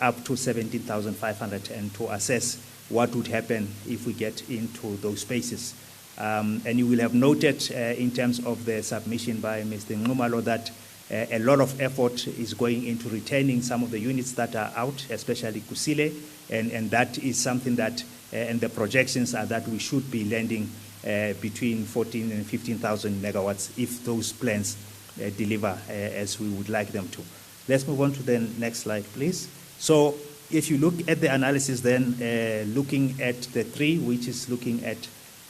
up to 17,500, and to assess what would happen if we get into those spaces. And you will have noted in terms of the submission by Mr. Nxumalo that a lot of effort is going into retaining some of the units that are out, especially Kusile, and that is something that, and the projections are that we should be landing between 14 and 15,000 megawatts if those plans deliver as we would like them to. Let's move on to the next slide, please. So if you look at the analysis then, looking at the 3, which is looking at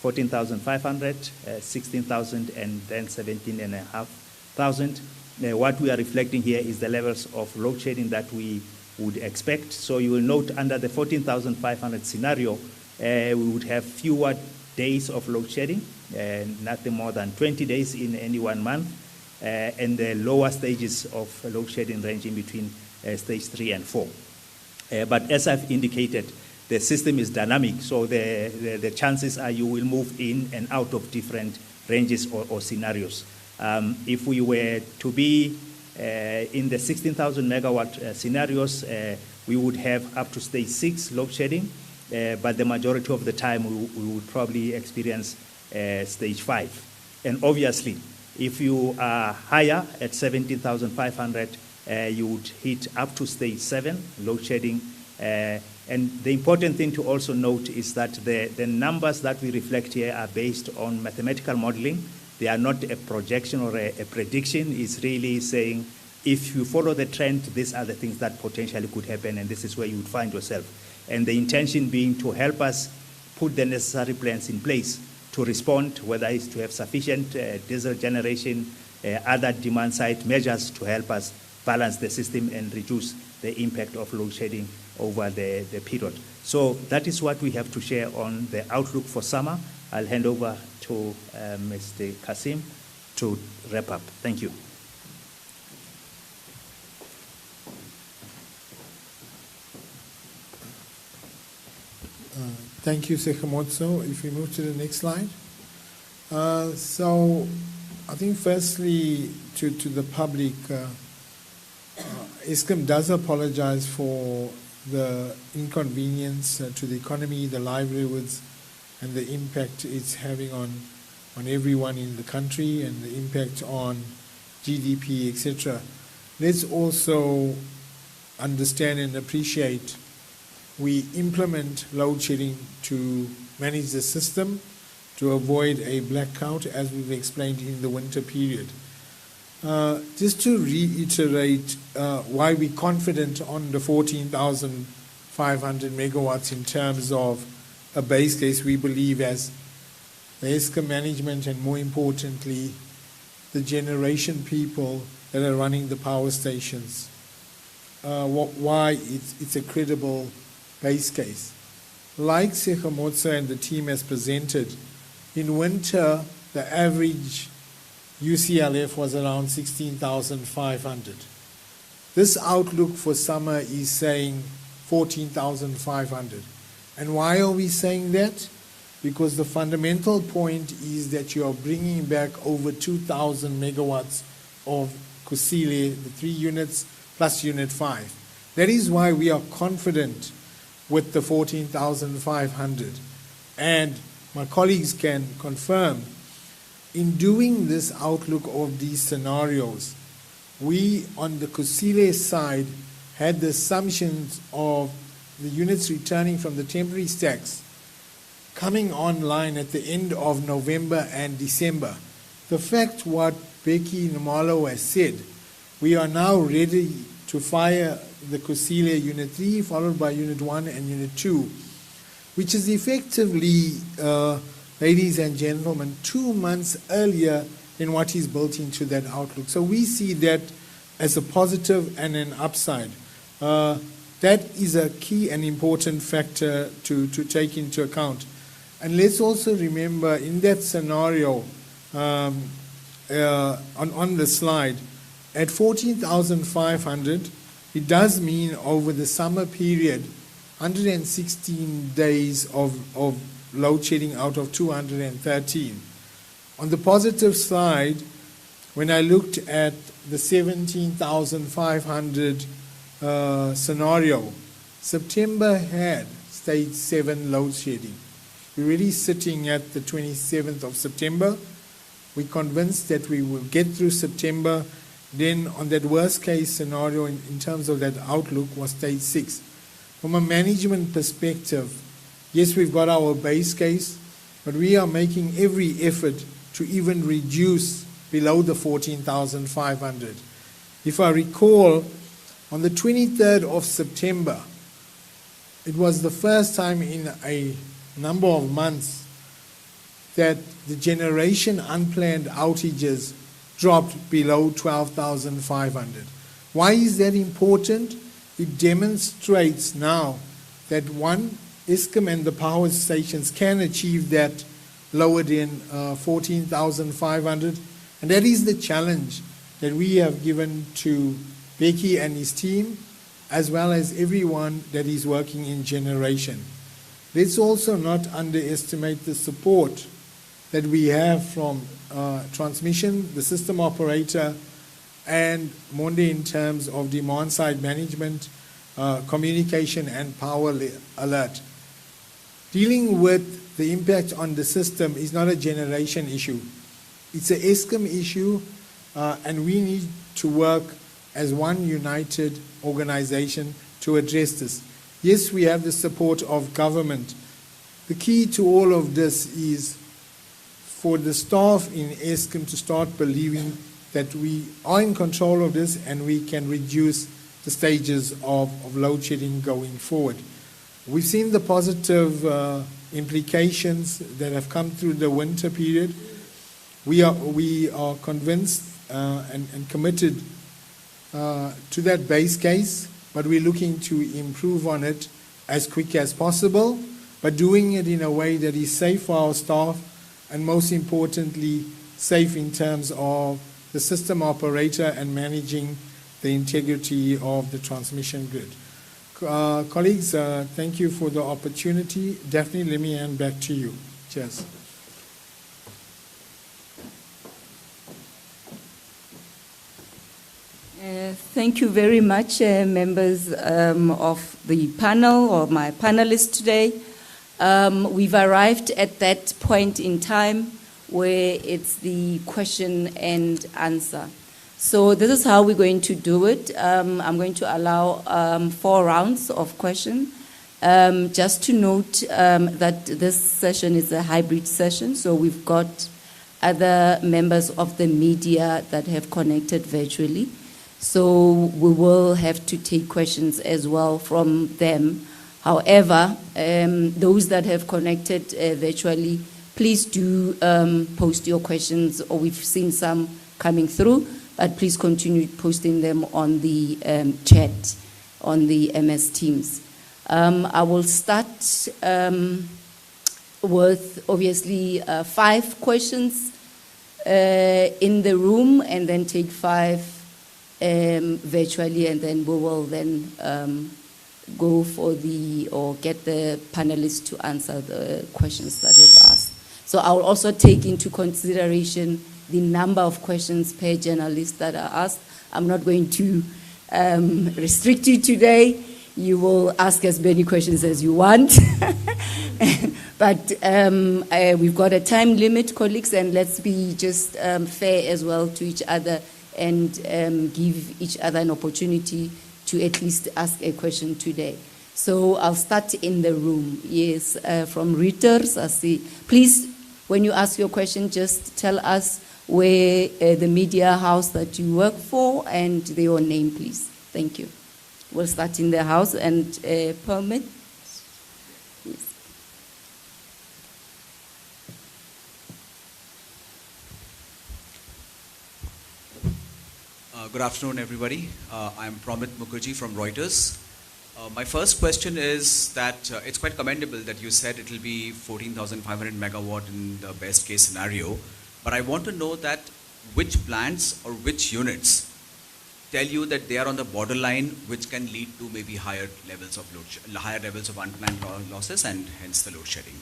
14,500, 16,000, and then 17,500, what we are reflecting here is the levels of load shedding that we would expect. So you will note under the 14,500 scenario, we would have fewer days of load shedding, nothing more than 20 days in any one month, and the lower stages of load shedding ranging between stage 3 and 4. But as I've indicated, the system is dynamic, so the chances are you will move in and out of different ranges or scenarios. If we were to be in the 16,000 megawatt scenarios, we would have up to stage 6 load shedding, but the majority of the time we would probably experience stage 5. And obviously, if you are higher at 17,500, you would hit up to stage 7 load shedding. And the important thing to also note is that the numbers that we reflect here are based on mathematical modeling. They are not a projection or a prediction. It's really saying, if you follow the trend, these are the things that potentially could happen, and this is where you would find yourself. And the intention being to help us put the necessary plans in place to respond, whether it's to have sufficient diesel generation, other demand-side measures to help us balance the system and reduce the impact of load shedding over the period. So that is what we have to share on the outlook for summer. I'll hand over to Mr. Kasim to wrap up. Thank you. Thank you, Sekhamotso. If we move to the next slide. So I think firstly to the public, Eskom does apologize for the inconvenience to the economy, the livelihoods, and the impact it's having on everyone in the country and the impact on GDP, etc. Let's also understand and appreciate we implement load shedding to manage the system, to avoid a blackout, as we've explained in the winter period. Just to reiterate why we're confident on the 14,500 megawatts in terms of a base case, we believe as the Eskom management and more importantly, the generation people that are running the power stations, why it's a credible base case. Like Sekhamotsa and the team has presented, in winter, the average UCLF was around 16,500. This outlook for summer is saying 14,500. And why are we saying that? Because the fundamental point is that you are bringing back over 2,000 megawatts of Kusile, the 3 units plus Unit 5. That is why we are confident with the 14,500. And my colleagues can confirm, in doing this outlook of these scenarios, we on the Kusile side had the assumptions of the units returning from the temporary stacks coming online at the end of November and December. The fact what Becky Nomalo has said, we are now ready to fire the Kusile Unit 3 followed by Unit 1 and Unit 2, which is effectively, ladies and gentlemen, 2 months earlier than what is built into that outlook. So we see that as a positive and an upside. That is a key and important factor to take into account. And let's also remember in that scenario on the slide, at 14,500, it does mean over the summer period, 116 days of load shedding out of 213. On the positive side, when I looked at the 17,500 scenario, September had stage 7 load shedding. We're really sitting at the 27th of September. We're convinced that we will get through September. Then on that worst case scenario in terms of that outlook was stage 6. From a management perspective, yes, we've got our base case, but we are making every effort to even reduce below the 14,500. If I recall, on the 23rd of September, it was the first time in a number of months that the generation unplanned outages dropped below 12,500. Why is that important? It demonstrates now that one, Eskom and the power stations can achieve that lower than 14,500, and that is the challenge that we have given to Becky and his team, as well as everyone that is working in generation. Let's also not underestimate the support that we have from transmission, the system operator, and Monde in terms of demand side management, communication, and power alert. Dealing with the impact on the system is not a generation issue. It's an Eskom issue, and we need to work as one united organization to address this. Yes, we have the support of government. The key to all of this is for the staff in Eskom to start believing that we are in control of this and we can reduce the stages of load shedding going forward. We've seen the positive implications that have come through the winter period. We are convinced and committed to that base case, but we're looking to improve on it as quick as possible, but doing it in a way that is safe for our staff and most importantly, safe in terms of the system operator and managing the integrity of the transmission grid. Colleagues, thank you for the opportunity. Daphne, let me hand back to you. Cheers. Thank you very much, members of the panel or my panelists today. We've arrived at that point in time where it's the question and answer. So this is how we're going to do it. I'm going to allow 4 rounds of questions. Just to note that this session is a hybrid session, so we've got other members of the media that have connected virtually. So we will have to take questions as well from them. However, those that have connected virtually, please do post your questions, or we've seen some coming through, but please continue posting them on the chat on the MS Teams. I will start with obviously 5 questions in the room, and then take 5 virtually, and then we will then go for get the panelists to answer the questions that they've asked. So I will also take into consideration the number of questions per journalist that are asked. I'm not going to restrict you today. You will ask as many questions as you want. But we've got a time limit, colleagues, and let's be just fair as well to each other, and give each other an opportunity to at least ask a question today. So I'll start in the room. Yes, from Reuters, I see. Please, when you ask your question, just tell us where the media house that you work for and your name, please. Thank you. We'll start in the house, and permit. Yes. Good afternoon, everybody. I'm Pramit Mukherjee from Reuters. My first question is that it's quite commendable that you said it will be 14,500 megawatt in the best case scenario, but I want to know that which plants or which units tell you that they are on the borderline, which can lead to maybe higher levels of unplanned losses and hence the load shedding.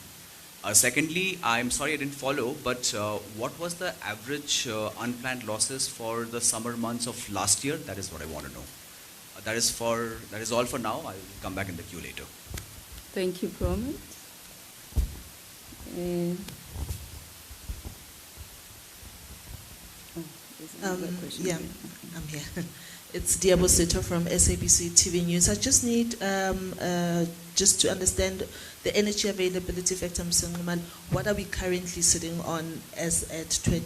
Secondly, I'm sorry I didn't follow, but what was the average unplanned losses for the summer months of last year? That is what I want to know. That is all for now. I'll come back in the queue later. Thank you, Pramit. There's another question Yeah, here. I'm here. It's Diabo Sito from SABC TV News. I just need just to understand the energy availability factor, Mr. Nguman. What are we currently sitting on as at 20?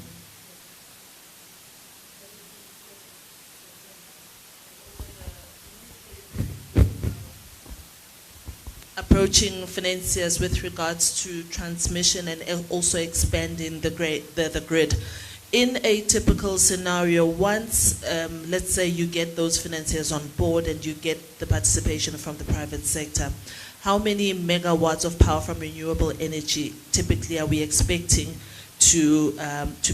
Approaching financiers with regards to transmission and also expanding the grid. In a typical scenario, once, let's say you get those financiers on board and you get the participation from the private sector, how many megawatts of power from renewable energy typically are we expecting to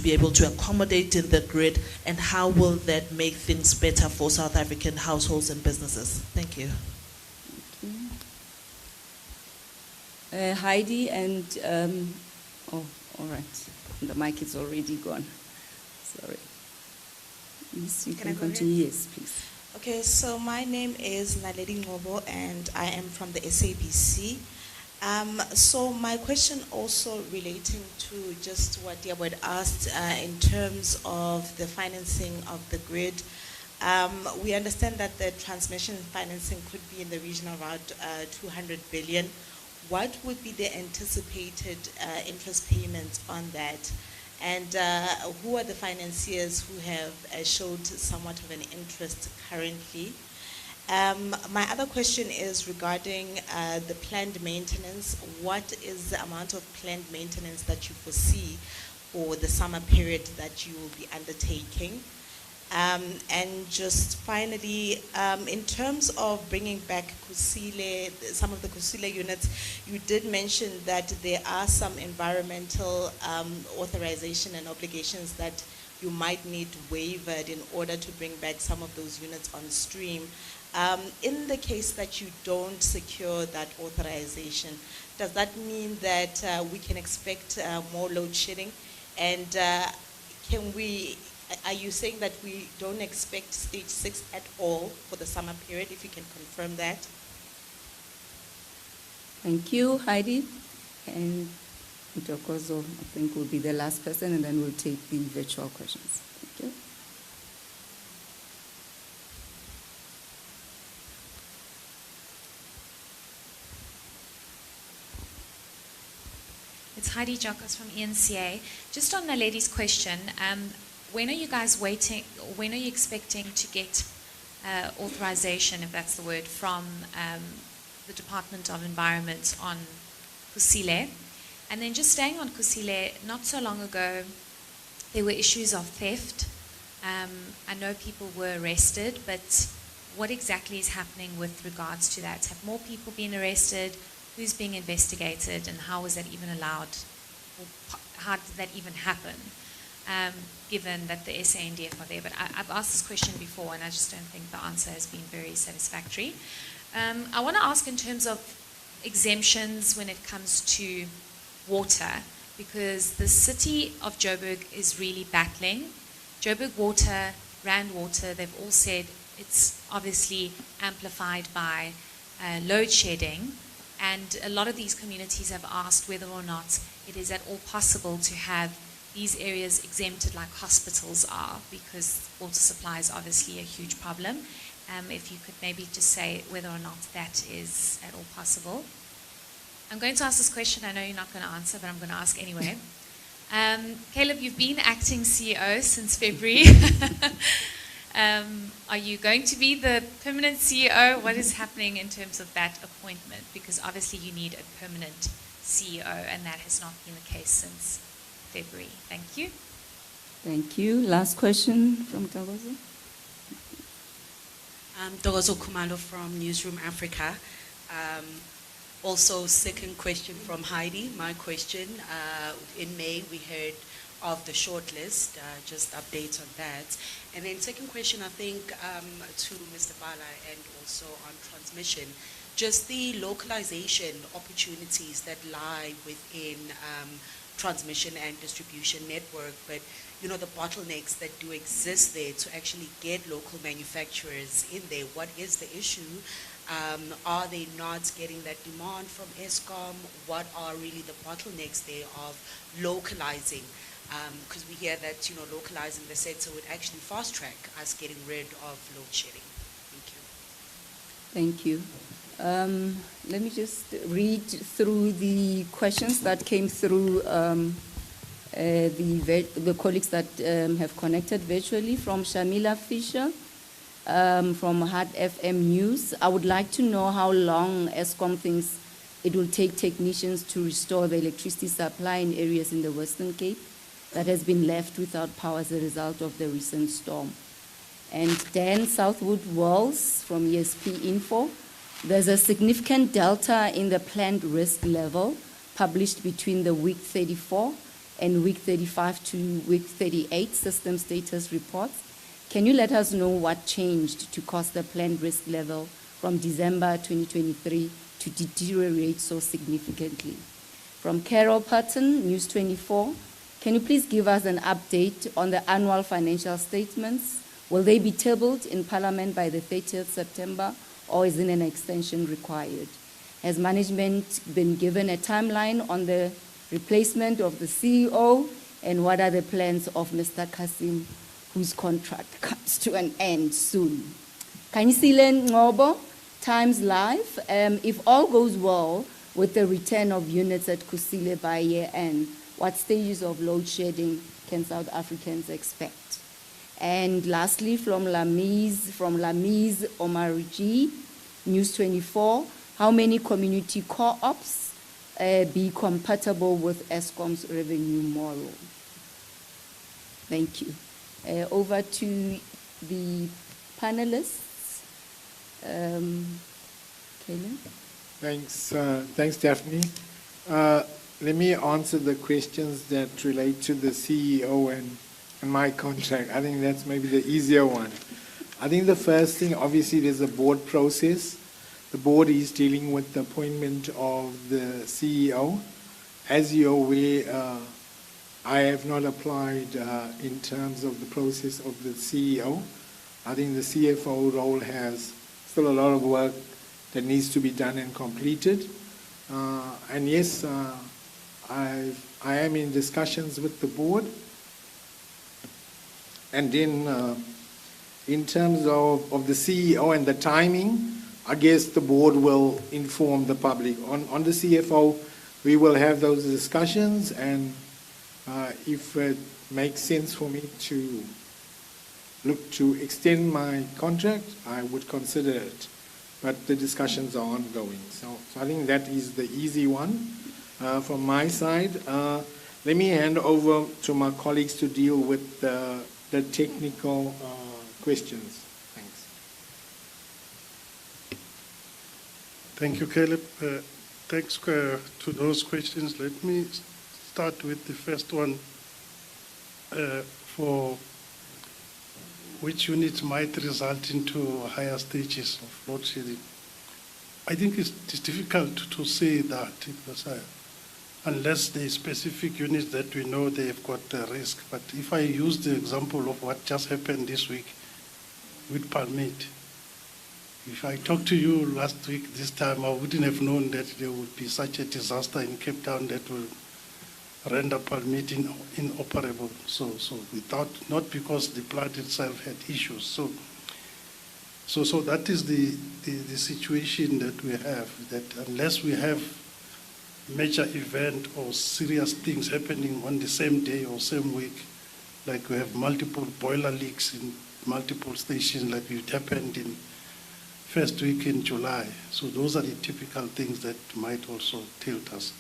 be able to accommodate in the grid, and how will that make things better for South African households and businesses? Thank you. Heidi and, oh, all right. The mic is already gone. Sorry. Yes, you can continue. Yes, please. Okay, so my name is Naledi Ngobo, and I am from the SABC. So my question also relating to just what Diabo had asked in terms of the financing of the grid. We understand that the transmission financing could be in the region of around 200 billion. What would be the anticipated interest payments on that? And who are the financiers who have showed somewhat of an interest currently? My other question is regarding the planned maintenance. What is the amount of planned maintenance that you foresee for the summer period that you will be undertaking? And just finally, in terms of bringing back Kusile, some of the Kusile units, you did mention that there are some environmental authorization and obligations that you might need waived in order to bring back some of those units on stream. In the case that you don't secure that authorization, does that mean that we can expect more load shedding? And can we are you saying that we don't expect stage 6 at all for the summer period, if you can confirm that? Thank you, Heidi. And Ntokozo, I think, will be the last person, and then we'll take the virtual questions. Thank you. It's Heidi Jokos from ENCA. Just on the lady's question, when are you guys waiting, when are you expecting to get authorization, if that's the word, from the Department of Environment on Kusile? And then just staying on Kusile, not so long ago, there were issues of theft. I know people were arrested, but what exactly is happening with regards to that? Have more people been arrested? Who's being investigated, and how was that even allowed? Or how did that even happen, given that the SANDF are there? But I've asked this question before, and I just don't think the answer has been very satisfactory. I want to ask in terms of exemptions when it comes to water, because the city of Joburg is really battling. Joburg Water, Rand Water, they've all said it's obviously amplified by load shedding. And a lot of these communities have asked whether or not it is at all possible to have these areas exempted like hospitals are, because water supply is obviously a huge problem. If you could maybe just say whether or not that is at all possible. I'm going to ask this question. I know you're not going to answer, but I'm going to ask anyway. Caleb, you've been acting CEO since February. Are you going to be the permanent CEO? What is happening in terms of that appointment? Because obviously you need a permanent CEO, and that has not been the case since February. Thank you. Thank you. Last question from Togozo. Togozo Kumalo from Newsroom Africa. Also, second question from Heidi. My question, in May we heard of the shortlist, just updates on that. And then second question, I think, to Mr. Bala and also on transmission, just the localization opportunities that lie within transmission and distribution network, but you know, the bottlenecks that do exist there to actually get local manufacturers in there. What is the issue? Are they not getting that demand from Eskom? What are really the bottlenecks there of localizing? Because we hear that, you know, localizing the sector would actually fast track us getting rid of load shedding. Thank you. Thank you. Let me just read through the questions that came through the colleagues that have connected virtually. From Shamila Fisher, from Hard FM News. I would like to know how long Eskom thinks it will take technicians to restore the electricity supply in areas in the Western Cape that has been left without power as a result of the recent storm. And Dan Southwood Wells from ESP Info. There's a significant delta in the planned risk level published between the week 34 and week 35 to week 38 system status reports. Can you let us know what changed to cause the planned risk level from December 2023 to deteriorate so significantly? From Carol Patton, News 24. Can you please give us an update on the annual financial statements? Will they be tabled in Parliament by the 30th September, or is an extension required? Has management been given a timeline on the replacement of the CEO, and what are the plans of Mr. Kasim, whose contract comes to an end soon? Kanyisile Ngobo, Times Live. If all goes well with the return of units at Kusile by year end, what stages of load shedding can South Africans expect? And lastly, from Lamiz Omarji, News 24, how many community co-ops be compatible with Eskom's revenue model? Thank you. Over to the panelists. Caleb? Thanks, Daphne. Let me answer the questions that relate to the CEO and my contract. I think that's maybe the easier one. I think the first thing, obviously, there's a board process. The board is dealing with the appointment of the CEO. As you're aware, I have not applied in terms of the process of the CEO. I think the CFO role has still a lot of work that needs to be done and completed. And yes, I am in discussions with the board. And then in terms of the CEO and the timing, I guess the board will inform the public. On the CFO, we will have those discussions, and if it makes sense for me to look to extend my contract, I would consider it. But the discussions are ongoing. So I think that is the easy one from my side. Let me hand over to my colleagues to deal with the technical questions. Thanks. Thank you, Caleb. Thanks to those questions. Let me start with the first one for which units might result into higher stages of load shedding. I think it's difficult to say that because unless there are specific units that we know they've got a risk. But if I use the example of what just happened this week with Palmate, if I talked to you last week this time, I wouldn't have known that there would be such a disaster in Cape Town that will render Palmate inoperable. So without, not because the plant itself had issues. So that is the situation that we have, that unless we have major event or serious things happening on the same day or same week, like we have multiple boiler leaks in multiple stations like it happened in first week in July. So those are the typical things that might also tilt us.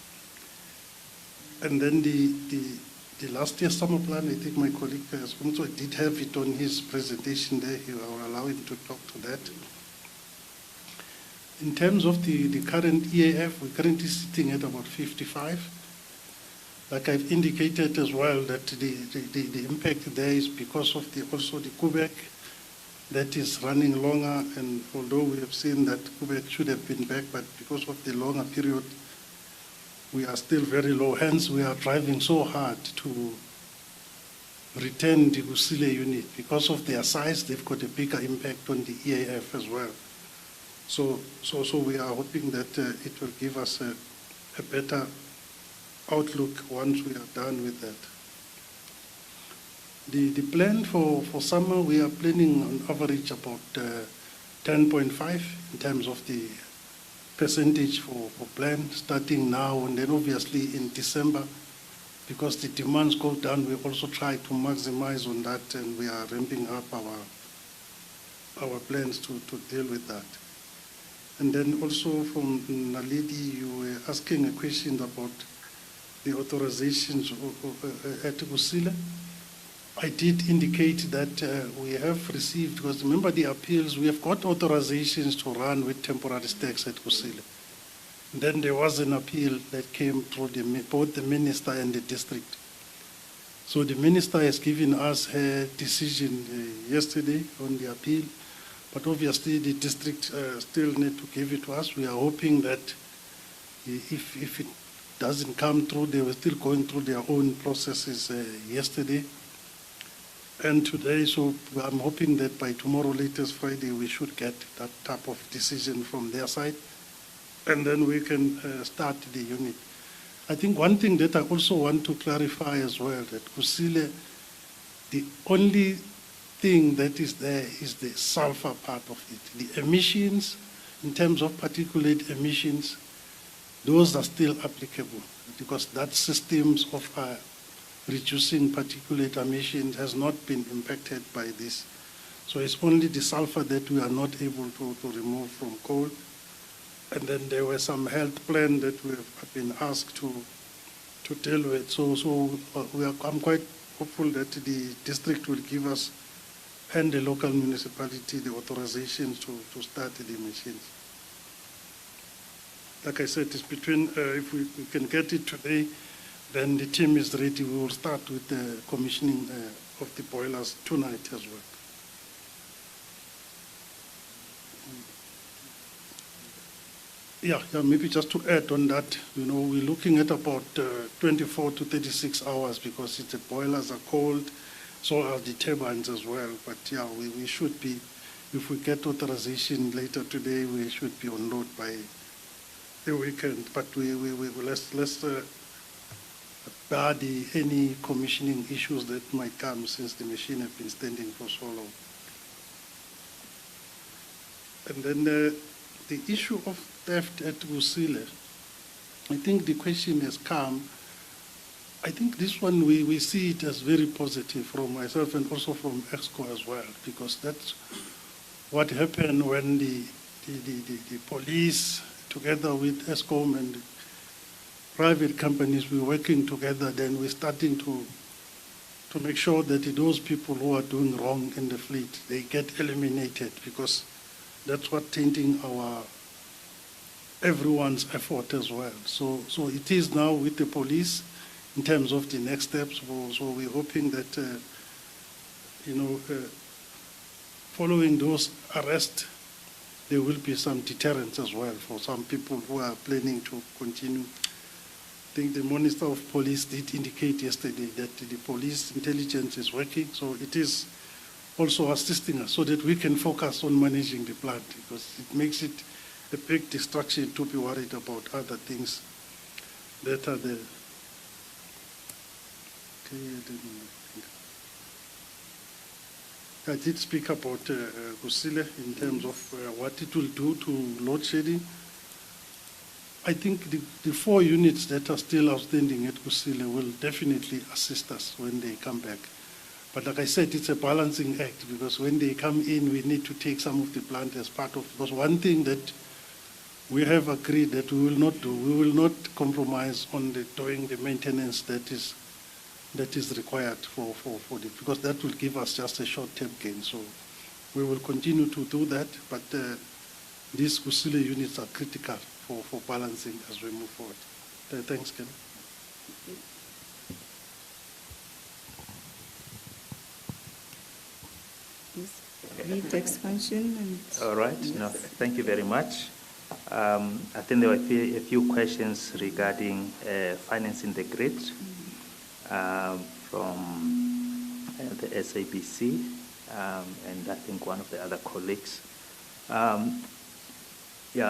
And then the last year summer plan, I think my colleague also did have it on his presentation there. I will allow him to talk to that. In terms of the current EAF, we're currently sitting at about 55. Like I've indicated as well, that the impact there is because of also the Quebec that is running longer, and although we have seen that Quebec should have been back, but because of the longer period, we are still very low. Hence, we are driving so hard to return the Kusile unit. Because of their size, they've got a bigger impact on the EAF as well. So we are hoping that it will give us a better outlook once we are done with that. The plan for summer, we are planning on average about 10.5 in terms of the percentage for plan starting now, and then obviously in December, because the demands go down, we also try to maximize on that, and we are ramping up our plans to deal with that. And then also from Naledi, you were asking a question about the authorizations at Kusile. I did indicate that we have received, because remember the appeals, we have got authorizations to run with temporary stacks at Kusile. Then there was an appeal that came through both the minister and the district. So the minister has given us her decision yesterday on the appeal, but obviously the district still need to give it to us. We are hoping that if it doesn't come through, they were still going through their own processes yesterday and today, so I'm hoping that by tomorrow, latest Friday, we should get that type of decision from their side, and then we can start the unit. I think one thing that I also want to clarify as well, that Kusile, the only thing that is there is the sulfur part of it. The emissions, in terms of particulate emissions, those are still applicable, because that systems of reducing particulate emissions has not been impacted by this. So it's only the sulfur that we are not able to remove from coal. And then there were some health plans that we have been asked to deal with. So I'm quite hopeful that the district will give us and the local municipality the authorization to start the machines. Like I said, it's between, if we can get it today, then the team is ready. We will start with the commissioning of the boilers tonight as well. Yeah, maybe just to add on that, we're looking at about 24 to 36 hours because the boilers are cold, so are the turbines as well. But yeah, we should be, if we get authorization later today, we should be on load by the weekend. But let's bar any commissioning issues that might come since the machine has been standing for so long. And then the issue of theft at Kusile, I think the question has come. I think this one we see it as very positive from myself and also from Eskom as well, because that's what happened when the police, together with Eskom and private companies, we're working together, then we're starting to make sure that those people who are doing wrong in the fleet, they get eliminated, because that's what tainting everyone's effort as well. So it is now with the police in terms of the next steps. So we're hoping that, following those arrests, there will be some deterrence as well for some people who are planning to continue. I think the Minister of Police did indicate yesterday that the police intelligence is working, so it is also assisting us so that we can focus on managing the plant, because it makes it a big distraction to be worried about other things that are there. I did speak about Kusile in terms of what it will do to load shedding. I think the 4 units that are still outstanding at Kusile will definitely assist us when they come back. But like I said, it's a balancing act, because when they come in, we need to take some of the plant as part of, because one thing that we have agreed that we will not do, we will not compromise on doing the maintenance that is required for because that will give us just a short-term gain. So we will continue to do that, but these Kusile units are critical for balancing as we move forward. Thanks, Ken. Lead expansion and... All right. Yes. No, thank you very much. I think there were a few questions regarding financing the grid from the SABC and I think one of the other colleagues.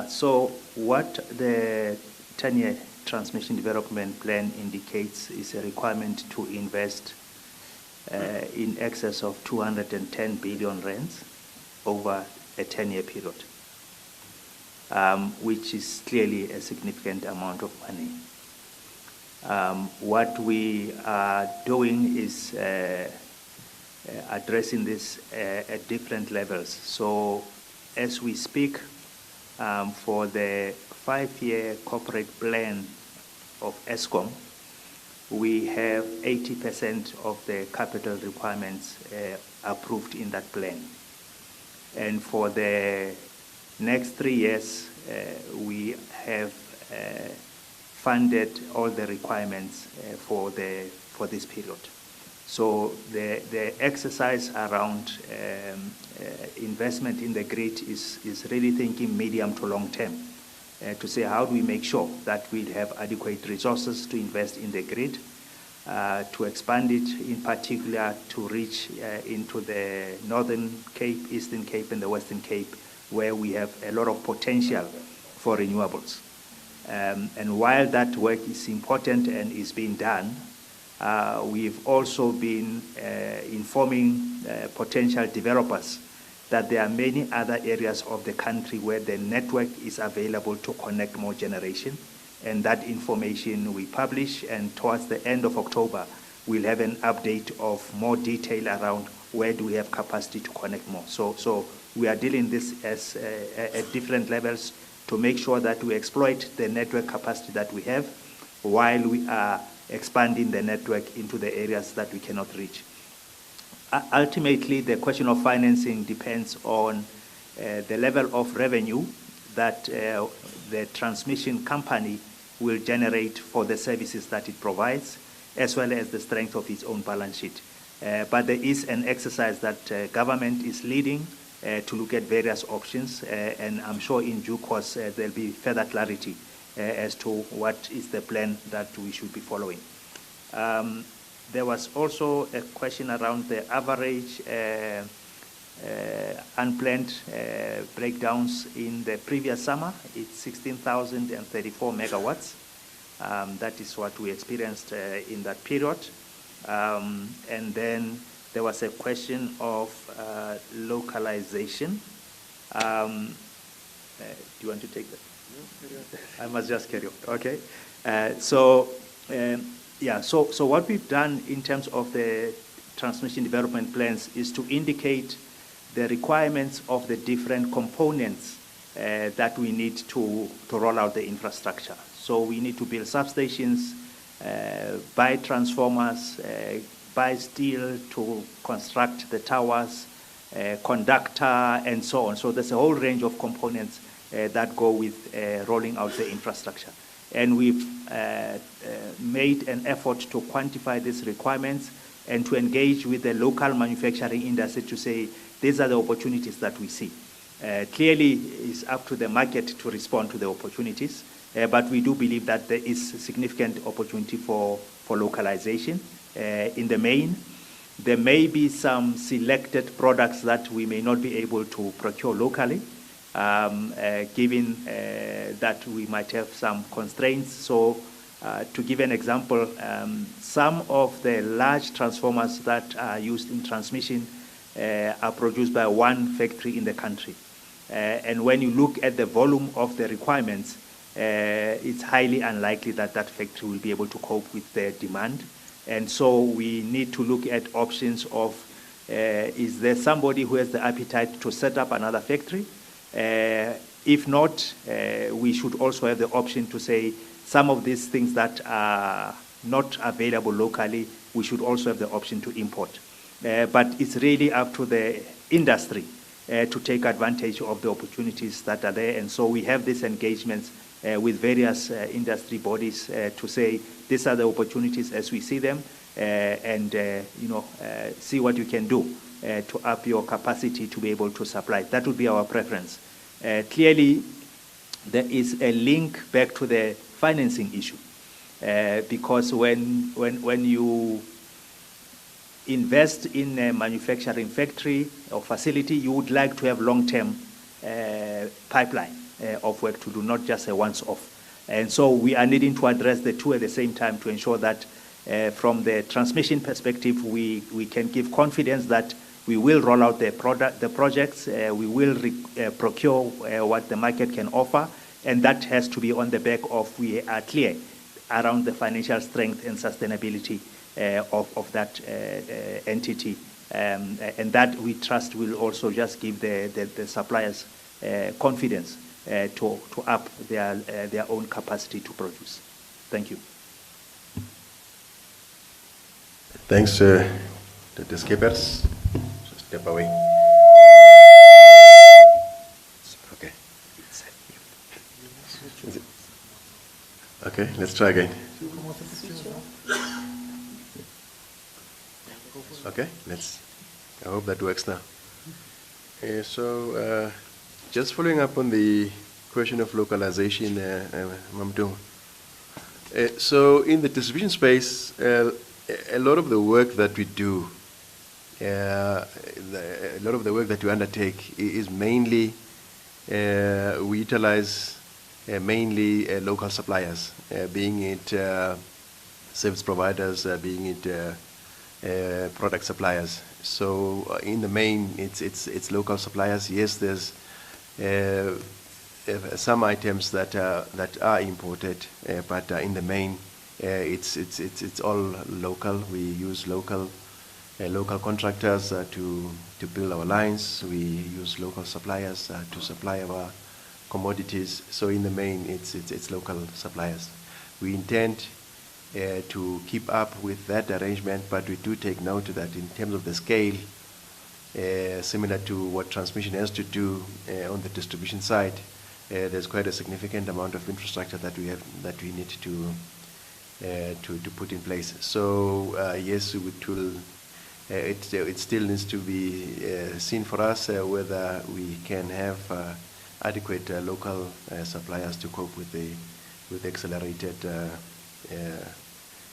So what the 10-year transmission development plan indicates is a requirement to invest in excess of 210 billion rands over a 10-year period, which is clearly a significant amount of money. What we are doing is addressing this at different levels. So as we speak, for the 5-year corporate plan of Eskom, we have 80% of the capital requirements approved in that plan. And for the next 3 years, we have funded all the requirements for this period. So the exercise around investment in the grid is really thinking medium to long term, to say how do we make sure that we have adequate resources to invest in the grid, to expand it in particular to reach into the Northern Cape, Eastern Cape and the Western Cape, where we have a lot of potential for renewables. And while that work is important and is being done, we've also been informing potential developers that there are many other areas of the country where the network is available to connect more generation. And that information we publish, and towards the end of October, we'll have an update of more detail around where do we have capacity to connect more. So we are dealing this as at different levels to make sure that we exploit the network capacity that we have while we are expanding the network into the areas that we cannot reach. Ultimately, the question of financing depends on the level of revenue that the transmission company will generate for the services that it provides, as well as the strength of its own balance sheet. But there is an exercise that government is leading to look at various options, and I'm sure in due course there'll be further clarity as to what is the plan that we should be following. There was also a question around the average unplanned breakdowns in the previous summer. It's 16,034 megawatts. That is what we experienced in that period. And then there was a question of localization. Do you want to take that? I must just carry on. Okay. So what we've done in terms of the transmission development plans is to indicate the requirements of the different components that we need to roll out the infrastructure. So we need to build substations, buy transformers, buy steel to construct the towers, conductor, and so on. So there's a whole range of components that go with rolling out the infrastructure. And we've made an effort to quantify these requirements and to engage with the local manufacturing industry to say, these are the opportunities that we see. Clearly, it's up to the market to respond to the opportunities, but we do believe that there is significant opportunity for localization. In the main, there may be some selected products that we may not be able to procure locally, given that we might have some constraints. So to give an example, some of the large transformers that are used in transmission are produced by one factory in the country. And when you look at the volume of the requirements, it's highly unlikely that that factory will be able to cope with the demand. And so we need to look at options of, is there somebody who has the appetite to set up another factory? If not, we should also have the option to say some of these things that are not available locally, we should also have the option to import. But it's really up to the industry to take advantage of the opportunities that are there. And so we have these engagements with various industry bodies to say, these are the opportunities as we see them, and see what you can do to up your capacity to be able to supply. That would be our preference. Clearly, there is a link back to the financing issue, because when you invest in a manufacturing factory or facility, you would like to have long-term pipeline of work to do, not just a once-off. And so we are needing to address the two at the same time to ensure that from the transmission perspective, we can give confidence that we will roll out the projects, we will procure what the market can offer, and that has to be on the back of we are clear around the financial strength and sustainability of that entity. And that we trust will also just give the suppliers confidence to up their own capacity to produce. Thank you. Thanks, the skippers. So step away. Okay. Okay, let's try again. Okay, I hope that works now. Just following up on the question of localization, Mamdou. So in the distribution space, a lot of the work that we do, a lot of the work that we undertake is mainly, we utilize mainly local suppliers, being it service providers, being it product suppliers. So in the main, it's local suppliers. Yes, there's some items that are imported, but in the main, it's all local. We use local contractors to build our lines. We use local suppliers to supply our commodities. So in the main, it's local suppliers. We intend to keep up with that arrangement, but we do take note that in terms of the scale, similar to what transmission has to do on the distribution side, there's quite a significant amount of infrastructure that we need to put in place. So yes, we will it still needs to be seen for us whether we can have adequate local suppliers to cope with the accelerated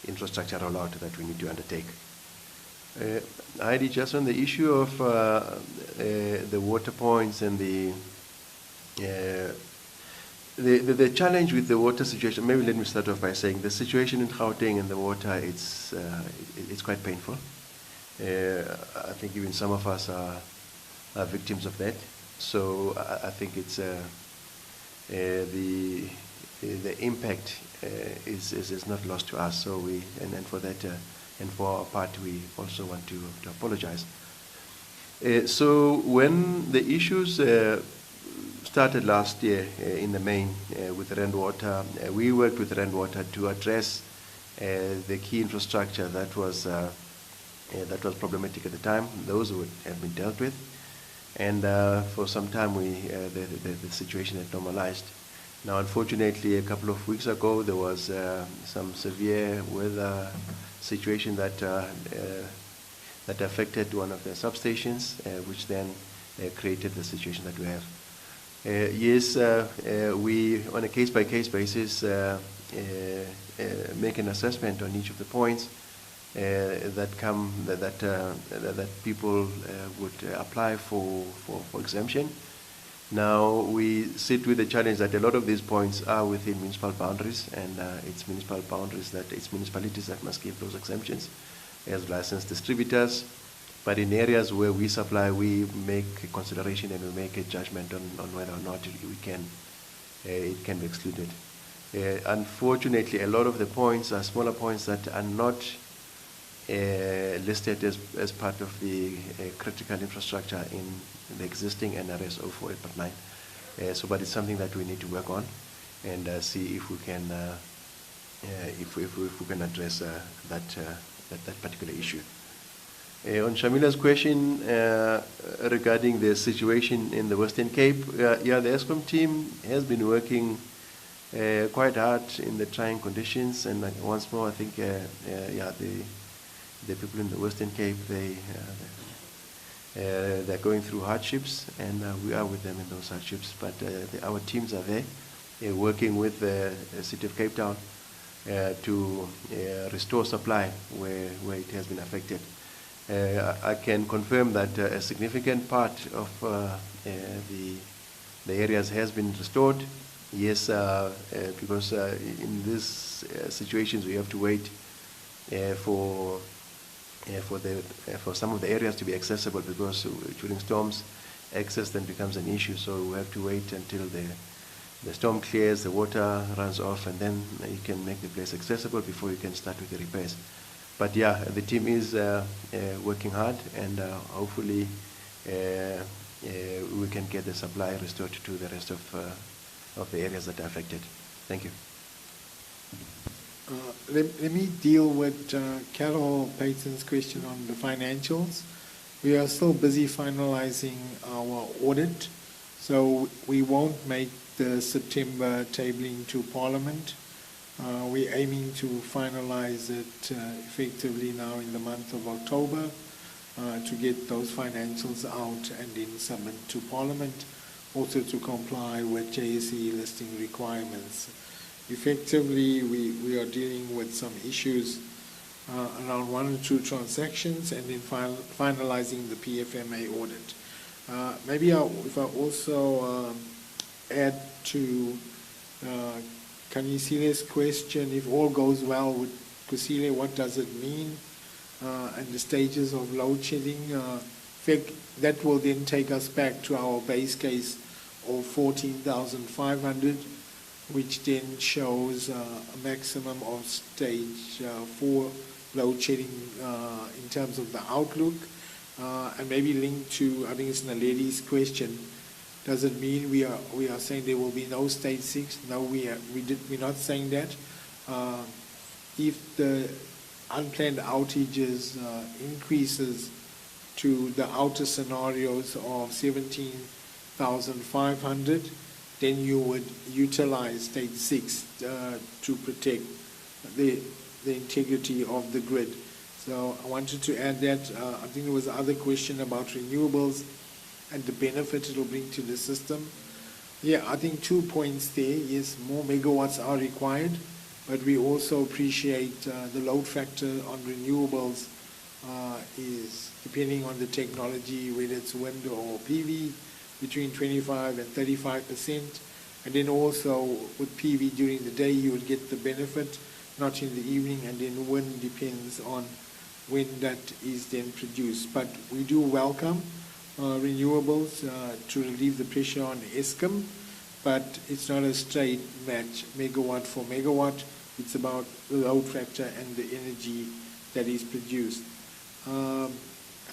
infrastructure rollout that we need to undertake. Heidi, just on the issue of the water points and the challenge with the water situation, maybe let me start off by saying the situation in Gauteng and the water, it's quite painful. I think even some of us are victims of that. So I think it's the impact is not lost to us. So and for that and for our part, we also want to apologize. So when the issues started last year in the main with Rand Water, we worked with Rand Water to address the key infrastructure that was problematic at the time. Those would have been dealt with, and for some time the situation had normalized. Now, unfortunately, a couple of weeks ago there was some severe weather situation that affected one of the substations, which then created the situation that we have. Yes, we, on a case-by-case basis, make an assessment on each of the points that people would apply for exemption. Now, we sit with the challenge that a lot of these points are within municipal boundaries, and it's municipalities that must give those exemptions as licensed distributors. But in areas where we supply, we make a consideration and we make a judgment on whether or not it can be excluded. Unfortunately, a lot of the points are smaller points that are not listed as part of the critical infrastructure in the existing NRS 048.9. But it's something that we need to work on and see if we can address that particular issue. On Shamila's question regarding the situation in the Western Cape, the Eskom team has been working quite hard in the trying conditions, and once more, I think, the people in the Western Cape, they're going through hardships, and we are with them in those hardships. But our teams are there, working with the City of Cape Town to restore supply where it has been affected. I can confirm that a significant part of the areas has been restored. Yes, because in these situations we have to wait for some of the areas to be accessible, because during storms access then becomes an issue. So we have to wait until the storm clears, the water runs off, and then you can make the place accessible before you can start with the repairs. But yeah, the team is working hard, and hopefully we can get the supply restored to the rest of the areas that are affected. Thank you. Let me deal with Carol Payton's question on the financials. We are still busy finalizing our audit, so we won't make the September tabling to Parliament. We're aiming to finalize it effectively now in the month of October to get those financials out and then submit to Parliament, also to comply with JSE listing requirements. Effectively, we are dealing with some issues around 1 or 2 transactions, and then finalizing the PFMA audit. Maybe if I also add to Kanisile's question, if all goes well with Kusile, what does it mean? And the stages of load shedding. In fact, that will then take us back to our base case of 14,500, which then shows a maximum of stage 4 load shedding in terms of the outlook. And maybe linked to, I think it's Naledi's question, does it mean we are saying there will be no stage 6? No, we're not saying that. If the unplanned outages increases to the outer scenarios of 17,500, then you would utilize stage 6 to protect the integrity of the grid. So I wanted to add that. I think there was another question about renewables and the benefit it will bring to the system. Yeah, I think 2 points there. Yes, more megawatts are required, but we also appreciate the load factor on renewables is, depending on the technology, whether it's wind or PV, between 25 and 35%. And then also with PV during the day, you would get the benefit, not in the evening, and then wind depends on when that is then produced. But we do welcome renewables to relieve the pressure on Eskom, but it's not a straight match, megawatt for megawatt. It's about the load factor and the energy that is produced. I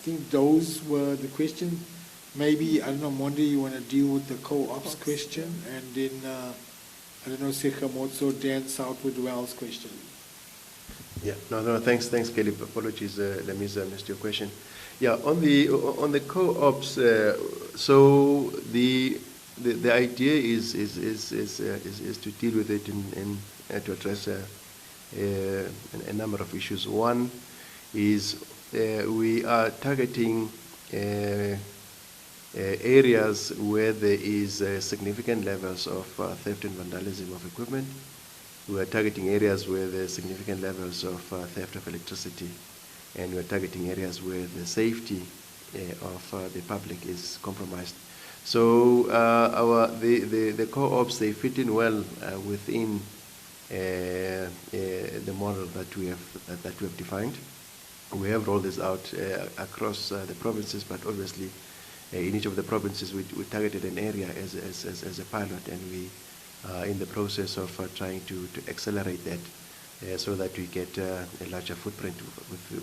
think those were the questions. Maybe, I don't know, Monde, you want to deal with the co-ops question, and then, I don't know, Sekhamotso, Dan Southwood Wells question. Yeah, no, thanks, Kelly. Apologies, let me missed your question. Yeah, on the co-ops, so the idea is to deal with it and to address a number of issues. One is we are targeting areas where there is significant levels of theft and vandalism of equipment. We are targeting areas where there are significant levels of theft of electricity, and we are targeting areas where the safety of the public is compromised. So the co-ops, they fit in well within the model that we have defined. We have rolled this out across the provinces, but obviously in each of the provinces we targeted an area as a pilot, and we are in the process of trying to accelerate that so that we get a larger footprint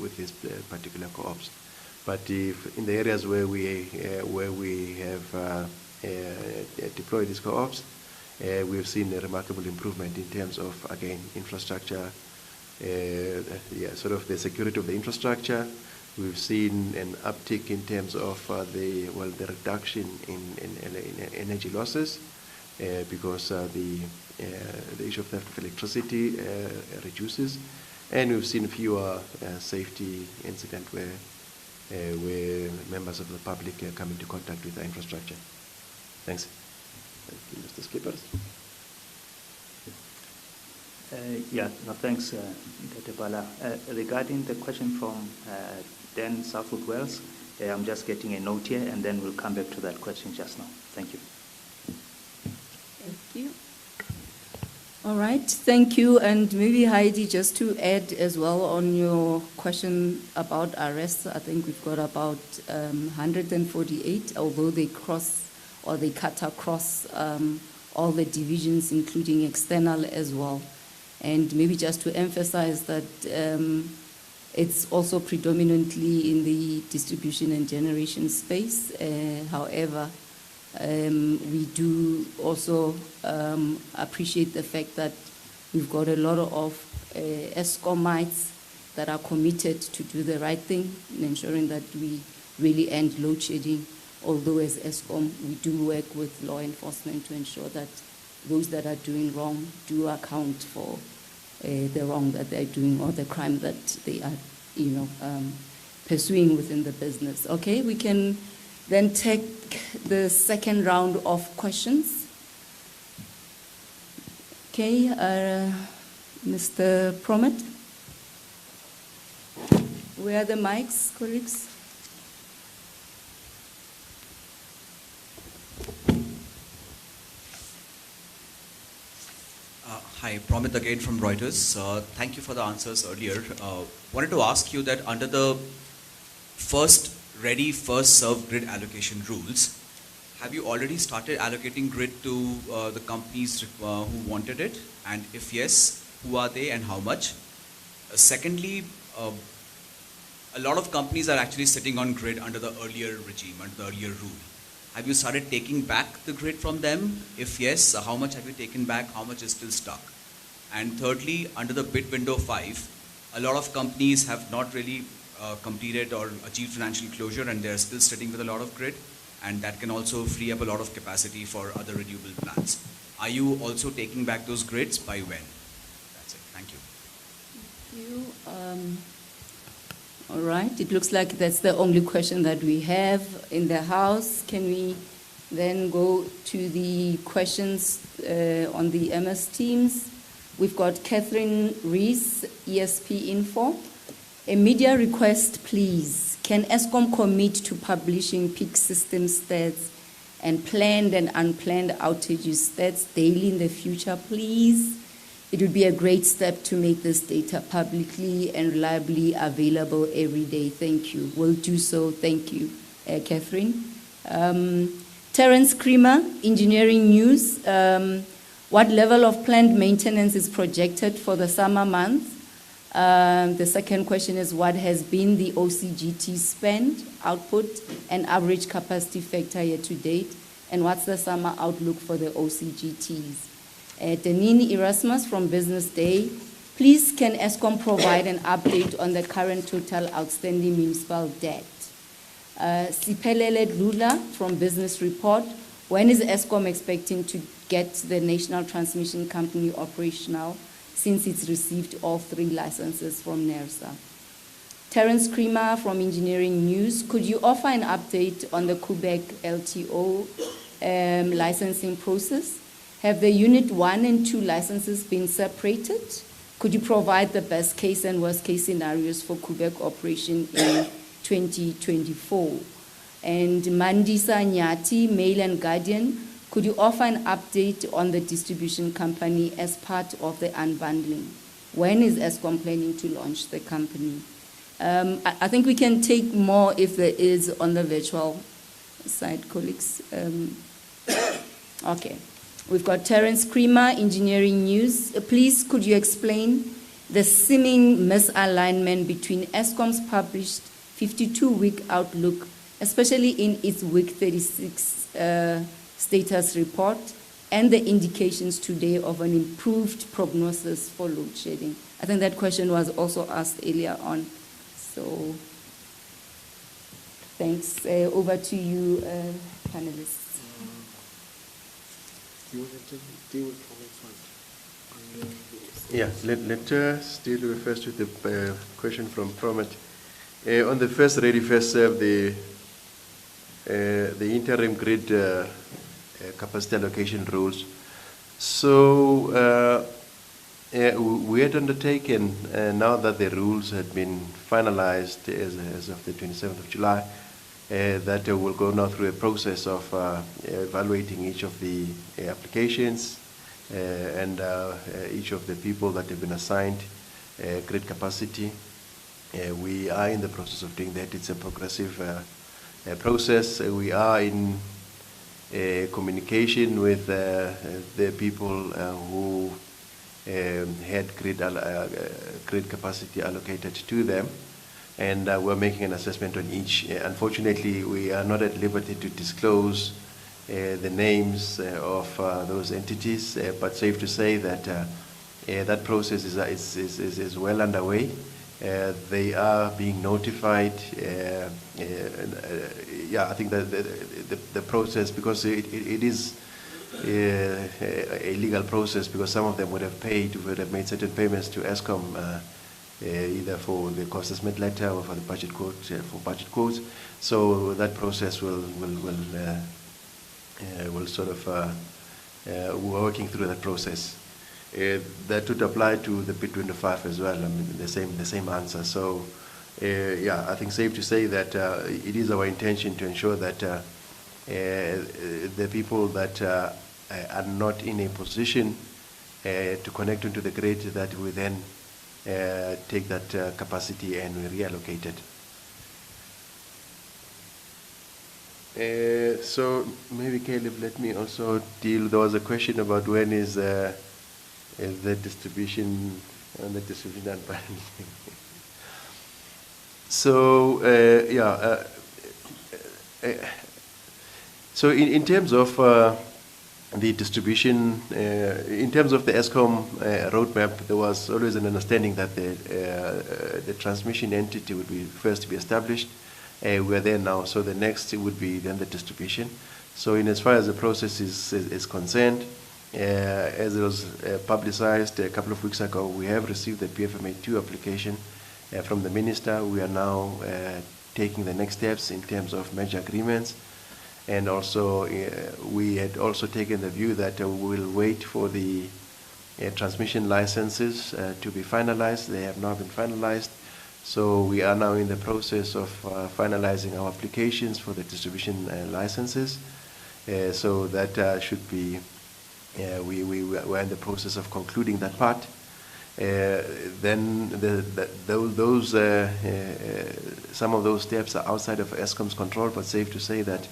with these particular co-ops. But if in the areas where we have deployed these co-ops, we've seen a remarkable improvement in terms of, again, infrastructure, sort of the security of the infrastructure. We've seen an uptick in terms of the reduction in energy losses because the issue of theft of electricity reduces, and we've seen fewer safety incidents where members of the public come into contact with the infrastructure. Thanks. Thank you, Mr. Skippers. Thanks, Dr. Bala. Regarding the question from Dan Southwood Wells, I'm just getting a note here, and then we'll come back to that question just now. Thank you. Thank you. All right, thank you. And maybe Heidi, just to add as well on your question about arrests, I think we've got about 148, although they cross or they cut across all the divisions, including external as well. And maybe just to emphasize that it's also predominantly in the distribution and generation space. However, we do also appreciate the fact that we've got a lot of Escomites that are committed to do the right thing in ensuring that we really end load shedding. Although as Eskom, we do work with law enforcement to ensure that those that are doing wrong do account for the wrong that they're doing or the crime that they are, pursuing within the business. Okay, we can then take the second round of questions. Okay, Mr. Promet. Where are the mics, colleagues? Hi, Promet again from Reuters. Thank you for the answers earlier. Wanted to ask you that under the first ready, first served grid allocation rules, have you already started allocating grid to the companies who wanted it? And if yes, who are they and how much? Secondly, a lot of companies are actually sitting on grid under the earlier regime, under the earlier rule. Have you started taking back the grid from them? If yes, how much have you taken back? How much is still stuck? And thirdly, under the bid window 5, a lot of companies have not really completed or achieved financial closure, and they're still sitting with a lot of grid, and that can also free up a lot of capacity for other renewable plants. Are you also taking back those grids? By when? That's it. Thank you. Thank you. All right, it looks like that's the only question that we have in the House. Can we then go to the questions on the MS Teams? We've got Catherine Rees, ESP Info. A media request, please. Can Eskom commit to publishing peak system stats and planned and unplanned outages stats daily in the future, please? It would be a great step to make this data publicly and reliably available every day. Thank you. We'll do so. Thank you, Catherine. Terence Creamer, Engineering News. What level of planned maintenance is projected for the summer months? The second question is, what has been the OCGT spend, output, and average capacity factor year to date? And what's the summer outlook for the OCGTs? Denine Erasmus from Business Day. Please, can Eskom provide an update on the current total outstanding municipal debt? Siphelele Dlula from Business Report. When is Eskom expecting to get the National Transmission Company operational, since it's received all 3 licenses from NERSA? Terence Creamer from Engineering News. Could you offer an update on the Quebec LTO licensing process? Have the Unit 1 and 2 licenses been separated? Could you provide the best case and worst case scenarios for Quebec operation in 2024? And Mandisa Nyati, Mail and Guardian, could you offer an update on the distribution company as part of the unbundling? When is Eskom planning to launch the company? I think we can take more if there is on the virtual side, colleagues. Okay. We've got Terence Creamer, Engineering News. Please, could you explain the seeming misalignment between Eskom's published 52-week outlook, especially in its week 36 status report, and the indications today of an improved prognosis for load shedding? I think that question was also asked earlier on. So, thanks. Over to you, panelists. Do you want to deal with comments first? Yeah, let us deal with first with the question from Promet. On the first ready, first serve, the interim grid capacity allocation rules. So we had undertaken, now that the rules had been finalized as of the 27th of July, that we'll go now through a process of evaluating each of the applications and each of the people that have been assigned grid capacity. We are in the process of doing that. It's a progressive process. We are in communication with the people who had grid capacity allocated to them, and we're making an assessment on each. Unfortunately, we are not at liberty to disclose the names of those entities, but safe to say that that process is well underway. They are being notified. Yeah, I think that the process, because it is a legal process, because some of them would have made certain payments to Eskom, either for the cost estimate letter or for the budget quotes. So that process will sort of we're working through that process. That would apply to the P25 as well. I mean, the same answer. So yeah, I think safe to say that it is our intention to ensure that the people that are not in a position to connect into the grid, that we then take that capacity and we reallocate it. So maybe Caleb, let me also deal. There was a question about when is the distribution and the distribution unbundling. So yeah. So in terms of the distribution, in terms of the Eskom roadmap, there was always an understanding that the transmission entity would be first to be established. We're there now, so the next would be then the distribution. So in as far as the process is concerned, as it was publicized a couple of weeks ago, we have received the PFMA2 application from the minister. We are now taking the next steps in terms of merger agreements. And also, we had also taken the view that we will wait for the transmission licenses to be finalized. They have now been finalized. So we are now in the process of finalizing our applications for the distribution licenses. So that should be, we're in the process of concluding that part. Then some of those steps are outside of Eskom's control, but safe to say that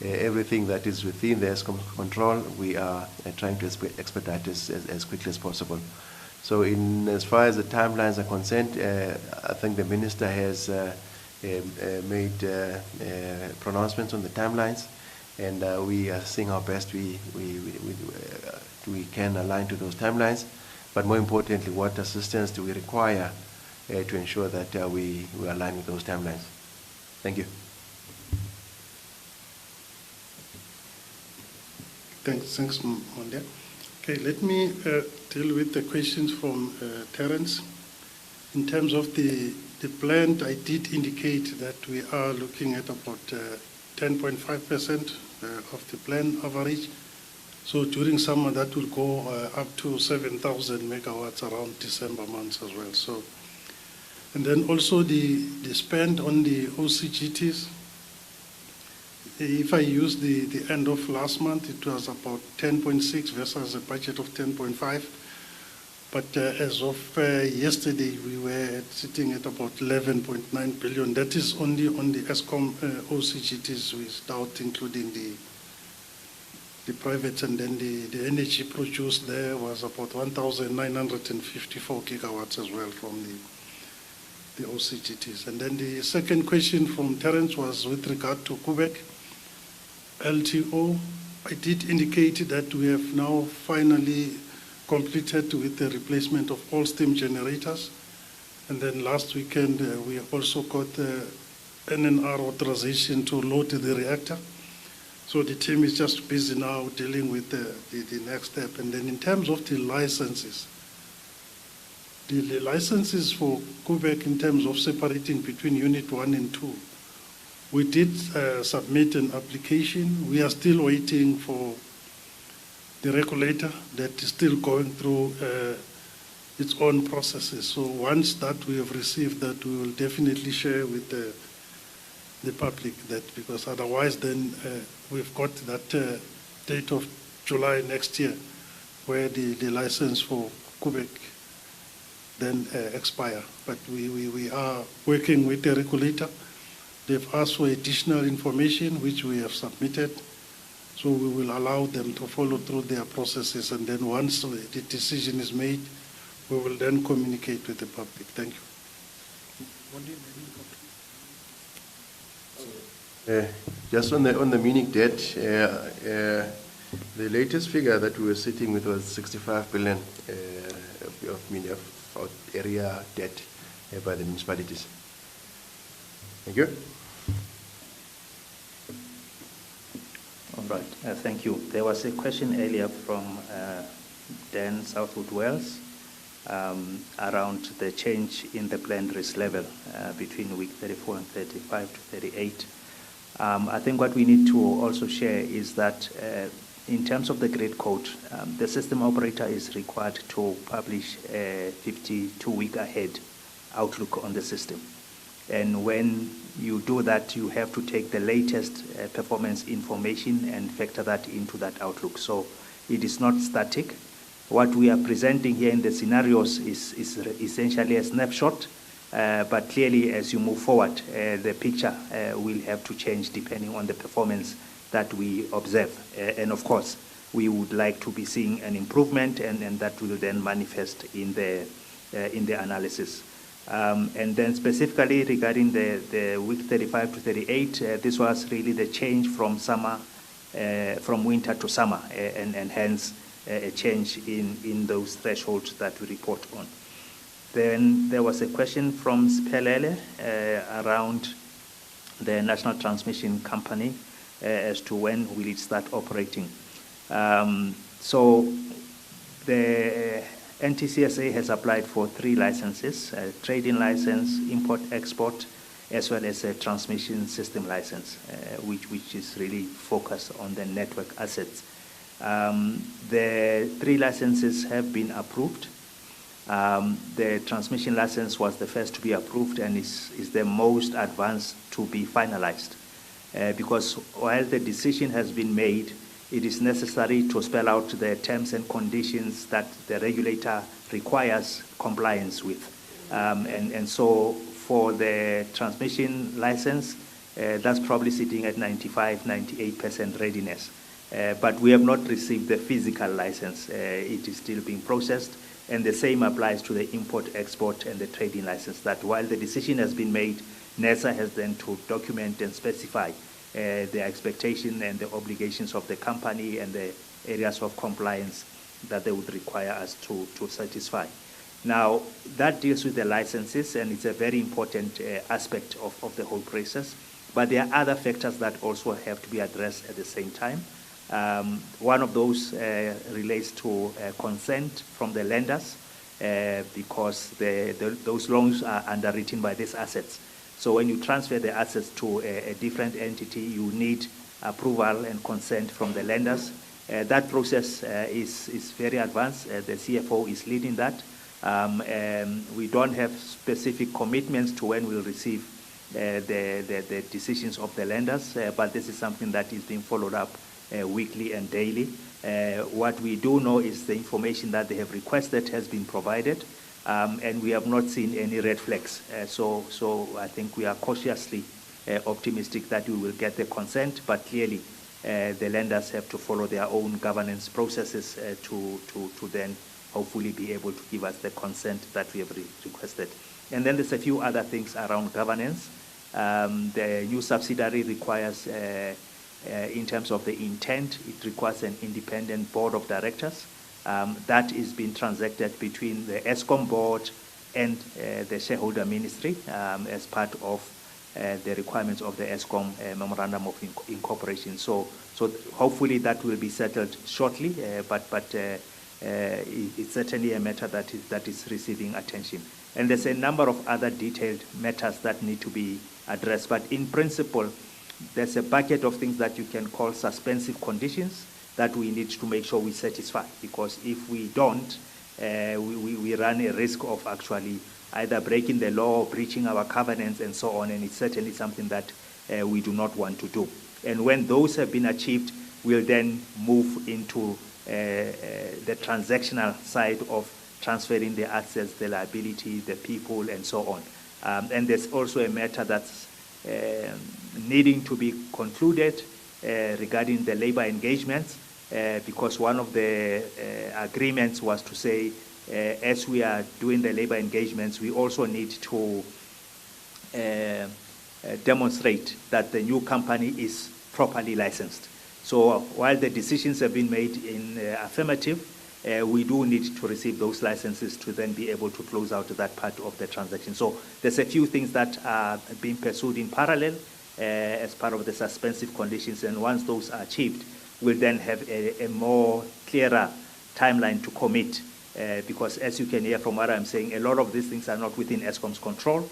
everything that is within the Eskom control, we are trying to expedite as quickly as possible. So as far as the timelines are concerned, I think the minister has made pronouncements on the timelines, and we are seeing our best we can align to those timelines. But more importantly, what assistance do we require to ensure that we align with those timelines? Thank you. Thanks, Mondia. Okay, let me deal with the questions from Terence. In terms of the plant, I did indicate that we are looking at about 10.5% of the plan average. So during summer, that will go up to 7,000 megawatts around December months as well. So, and then also the spend on the OCGTs. If I use the end of last month, it was about 10.6 versus a budget of 10.5. But as of yesterday, we were sitting at about 11.9 billion. That is only on the Eskom OCGTs, without including the private, and then the energy produced there was about 1,954 gigawatts as well from the OCGTs. And then the second question from Terence was with regard to Quebec LTO. I did indicate that we have now finally completed with the replacement of all steam generators. And then last weekend, we also got NNR authorization to load the reactor. So the team is just busy now dealing with the next step. And then in terms of the licenses, the licenses for Quebec in terms of separating between Unit 1 and 2, we did submit an application. We are still waiting for the regulator that is still going through its own processes. So once that we have received that, we will definitely share with the public that, because otherwise then we've got that date of July next year where the license for Quebec then expire. But we are working with the regulator. They've asked for additional information, which we have submitted. So we will allow them to follow through their processes. And then once the decision is made, we will then communicate with the public. Thank you. Just on the Munich debt, the latest figure that we were sitting with was 65 billion of area debt by the municipalities. Thank you. All right, thank you. There was a question earlier from Dan, Southwood Wales, around the change in the planned risk level between week 34 and 35 to 38. I think what we need to also share is that in terms of the grid code, the system operator is required to publish a 52-week ahead outlook on the system. And when you do that, you have to take the latest performance information and factor that into that outlook. So it is not static. What we are presenting here in the scenarios is essentially a snapshot, but clearly as you move forward, the picture will have to change depending on the performance that we observe. And of course, we would like to be seeing an improvement, and that will then manifest in the analysis. And then specifically regarding the week 35 to 38, this was really the change from summer, from winter to summer, and hence a change in those thresholds that we report on. Then there was a question from Spelele around the National Transmission Company as to when will it start operating. So the NTCSA has applied for 3 licenses, a trading license, import-export, as well as a transmission system license, which is really focused on the network assets. The 3 licenses have been approved. The transmission license was the first to be approved and is the most advanced to be finalized. Because while the decision has been made, it is necessary to spell out the terms and conditions that the regulator requires compliance with. And so for the transmission license, that's probably sitting at 95-98% readiness. But we have not received the physical license. It is still being processed. And the same applies to the import, export, and the trading license, that while the decision has been made, NERSA has then to document and specify the expectation and the obligations of the company and the areas of compliance that they would require us to satisfy. Now, that deals with the licenses, and it's a very important aspect of the whole process. But there are other factors that also have to be addressed at the same time. One of those relates to consent from the lenders, because those loans are underwritten by these assets. So when you transfer the assets to a different entity, you need approval and consent from the lenders. That process is very advanced. The CFO is leading that. We don't have specific commitments to when we'll receive the decisions of the lenders, but this is something that is being followed up weekly and daily. What we do know is the information that they have requested has been provided, and we have not seen any red flags. So I think we are cautiously optimistic that we will get the consent, but clearly the lenders have to follow their own governance processes to then hopefully be able to give us the consent that we have requested. And then there's a few other things around governance. The new subsidiary requires, in terms of the intent, it requires an independent board of directors. That is being transacted between the Eskom board and the shareholder ministry as part of the requirements of the Eskom Memorandum of Incorporation. So hopefully that will be settled shortly, but it's certainly a matter that is receiving attention. And there's a number of other detailed matters that need to be addressed. But in principle, there's a bucket of things that you can call suspensive conditions that we need to make sure we satisfy. Because if we don't, we run a risk of actually either breaking the law, breaching our covenants, and so on. And it's certainly something that we do not want to do. And when those have been achieved, we'll then move into the transactional side of transferring the assets, the liability, the people, and so on. And there's also a matter that's needing to be concluded regarding the labor engagements, because one of the agreements was to say, as we are doing the labor engagements, we also need to demonstrate that the new company is properly licensed. So while the decisions have been made in affirmative, we do need to receive those licenses to then be able to close out that part of the transaction. So there's a few things that are being pursued in parallel as part of the suspensive conditions, and once those are achieved, we'll then have a more clearer timeline to commit, because as you can hear from what I'm saying, a lot of these things are not within Eskom's control,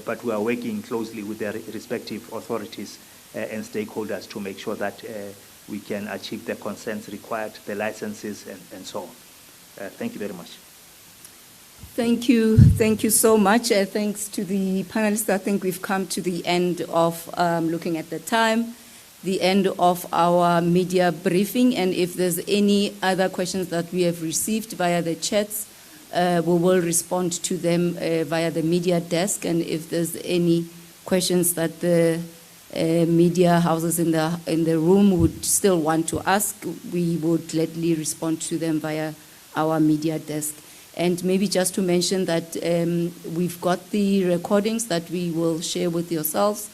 but we are working closely with their respective authorities and stakeholders to make sure that we can achieve the consents required, the licenses, and so on. Thank you very much. Thank you so much. Thanks to the panelists. I think we've come to the end of looking at the time, the end of our media briefing, and if there's any other questions that we have received via the chats, we will respond to them via the media desk, and if there's any questions that the media houses in the room would still want to ask, we would gladly respond to them via our media desk. And maybe just to mention that we've got the recordings that we will share with yourselves.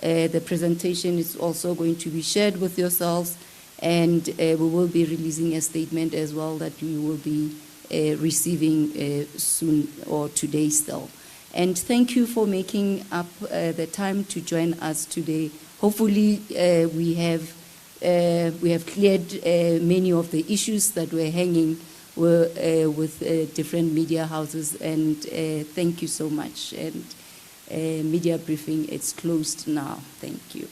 The presentation is also going to be shared with yourselves, and we will be releasing a statement as well that you will be receiving soon or today still. And thank you for making up the time to join us today. Hopefully, we have cleared many of the issues that were hanging with different media houses. And thank you so much. And media briefing, it's closed now. Thank you.